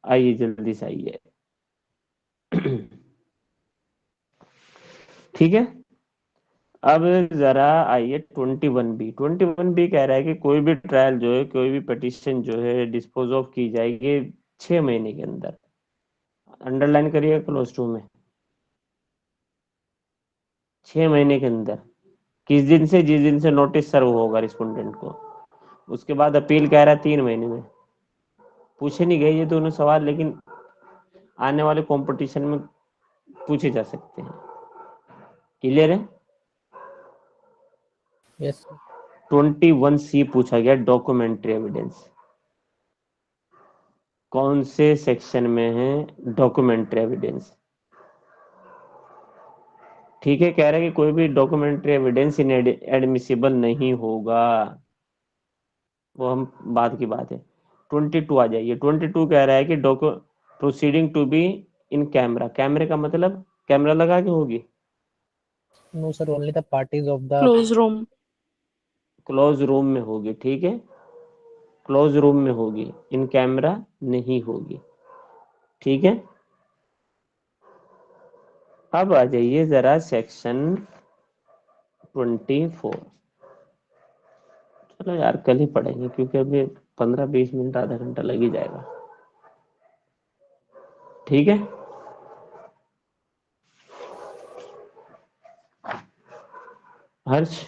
आइए जल्दी से आइए। ठीक है, अब जरा आइए 21B। 21B कह रहा है कि कोई भी ट्रायल जो है, कोई भी पिटिशन जो है डिस्पोज ऑफ की जाएगी 6 महीने के अंदर। अंडरलाइन करिए क्लोज टू में, 6 महीने के अंदर, किस दिन से, जिस दिन से नोटिस सर्व होगा रिस्पोंडेंट को। उसके बाद अपील कह रहा है 3 महीने में। पूछे नहीं गए ये दोनों सवाल, लेकिन आने वाले कंपटीशन में पूछे जा सकते हैं। क्लियर है? यस 21C पूछा गया, डॉक्यूमेंट्री एविडेंस। कौन से सेक्शन में है डॉक्यूमेंट्री एविडेंस? ठीक है, कह रहे हैं कि कोई भी डॉक्यूमेंट्री एविडेंस एडमिसिबल नहीं होगा, वो हम बाद की बात है। 22 आ जाइए। 22 कह रहा है कि proceeding to be in camera. कैमरे का मतलब कैमरा लगा के होगी, no sir, only the parties of the close room. Close room में होगी। ठीक है, क्लोज रूम में होगी, इन कैमरा नहीं होगी। ठीक है, अब आ जाइए जरा सेक्शन 24। चलो यार, कल ही पढ़ेंगे क्योंकि अभी 15-20 मिनट, आधा घंटा लग ही जाएगा। ठीक है, हर्ष।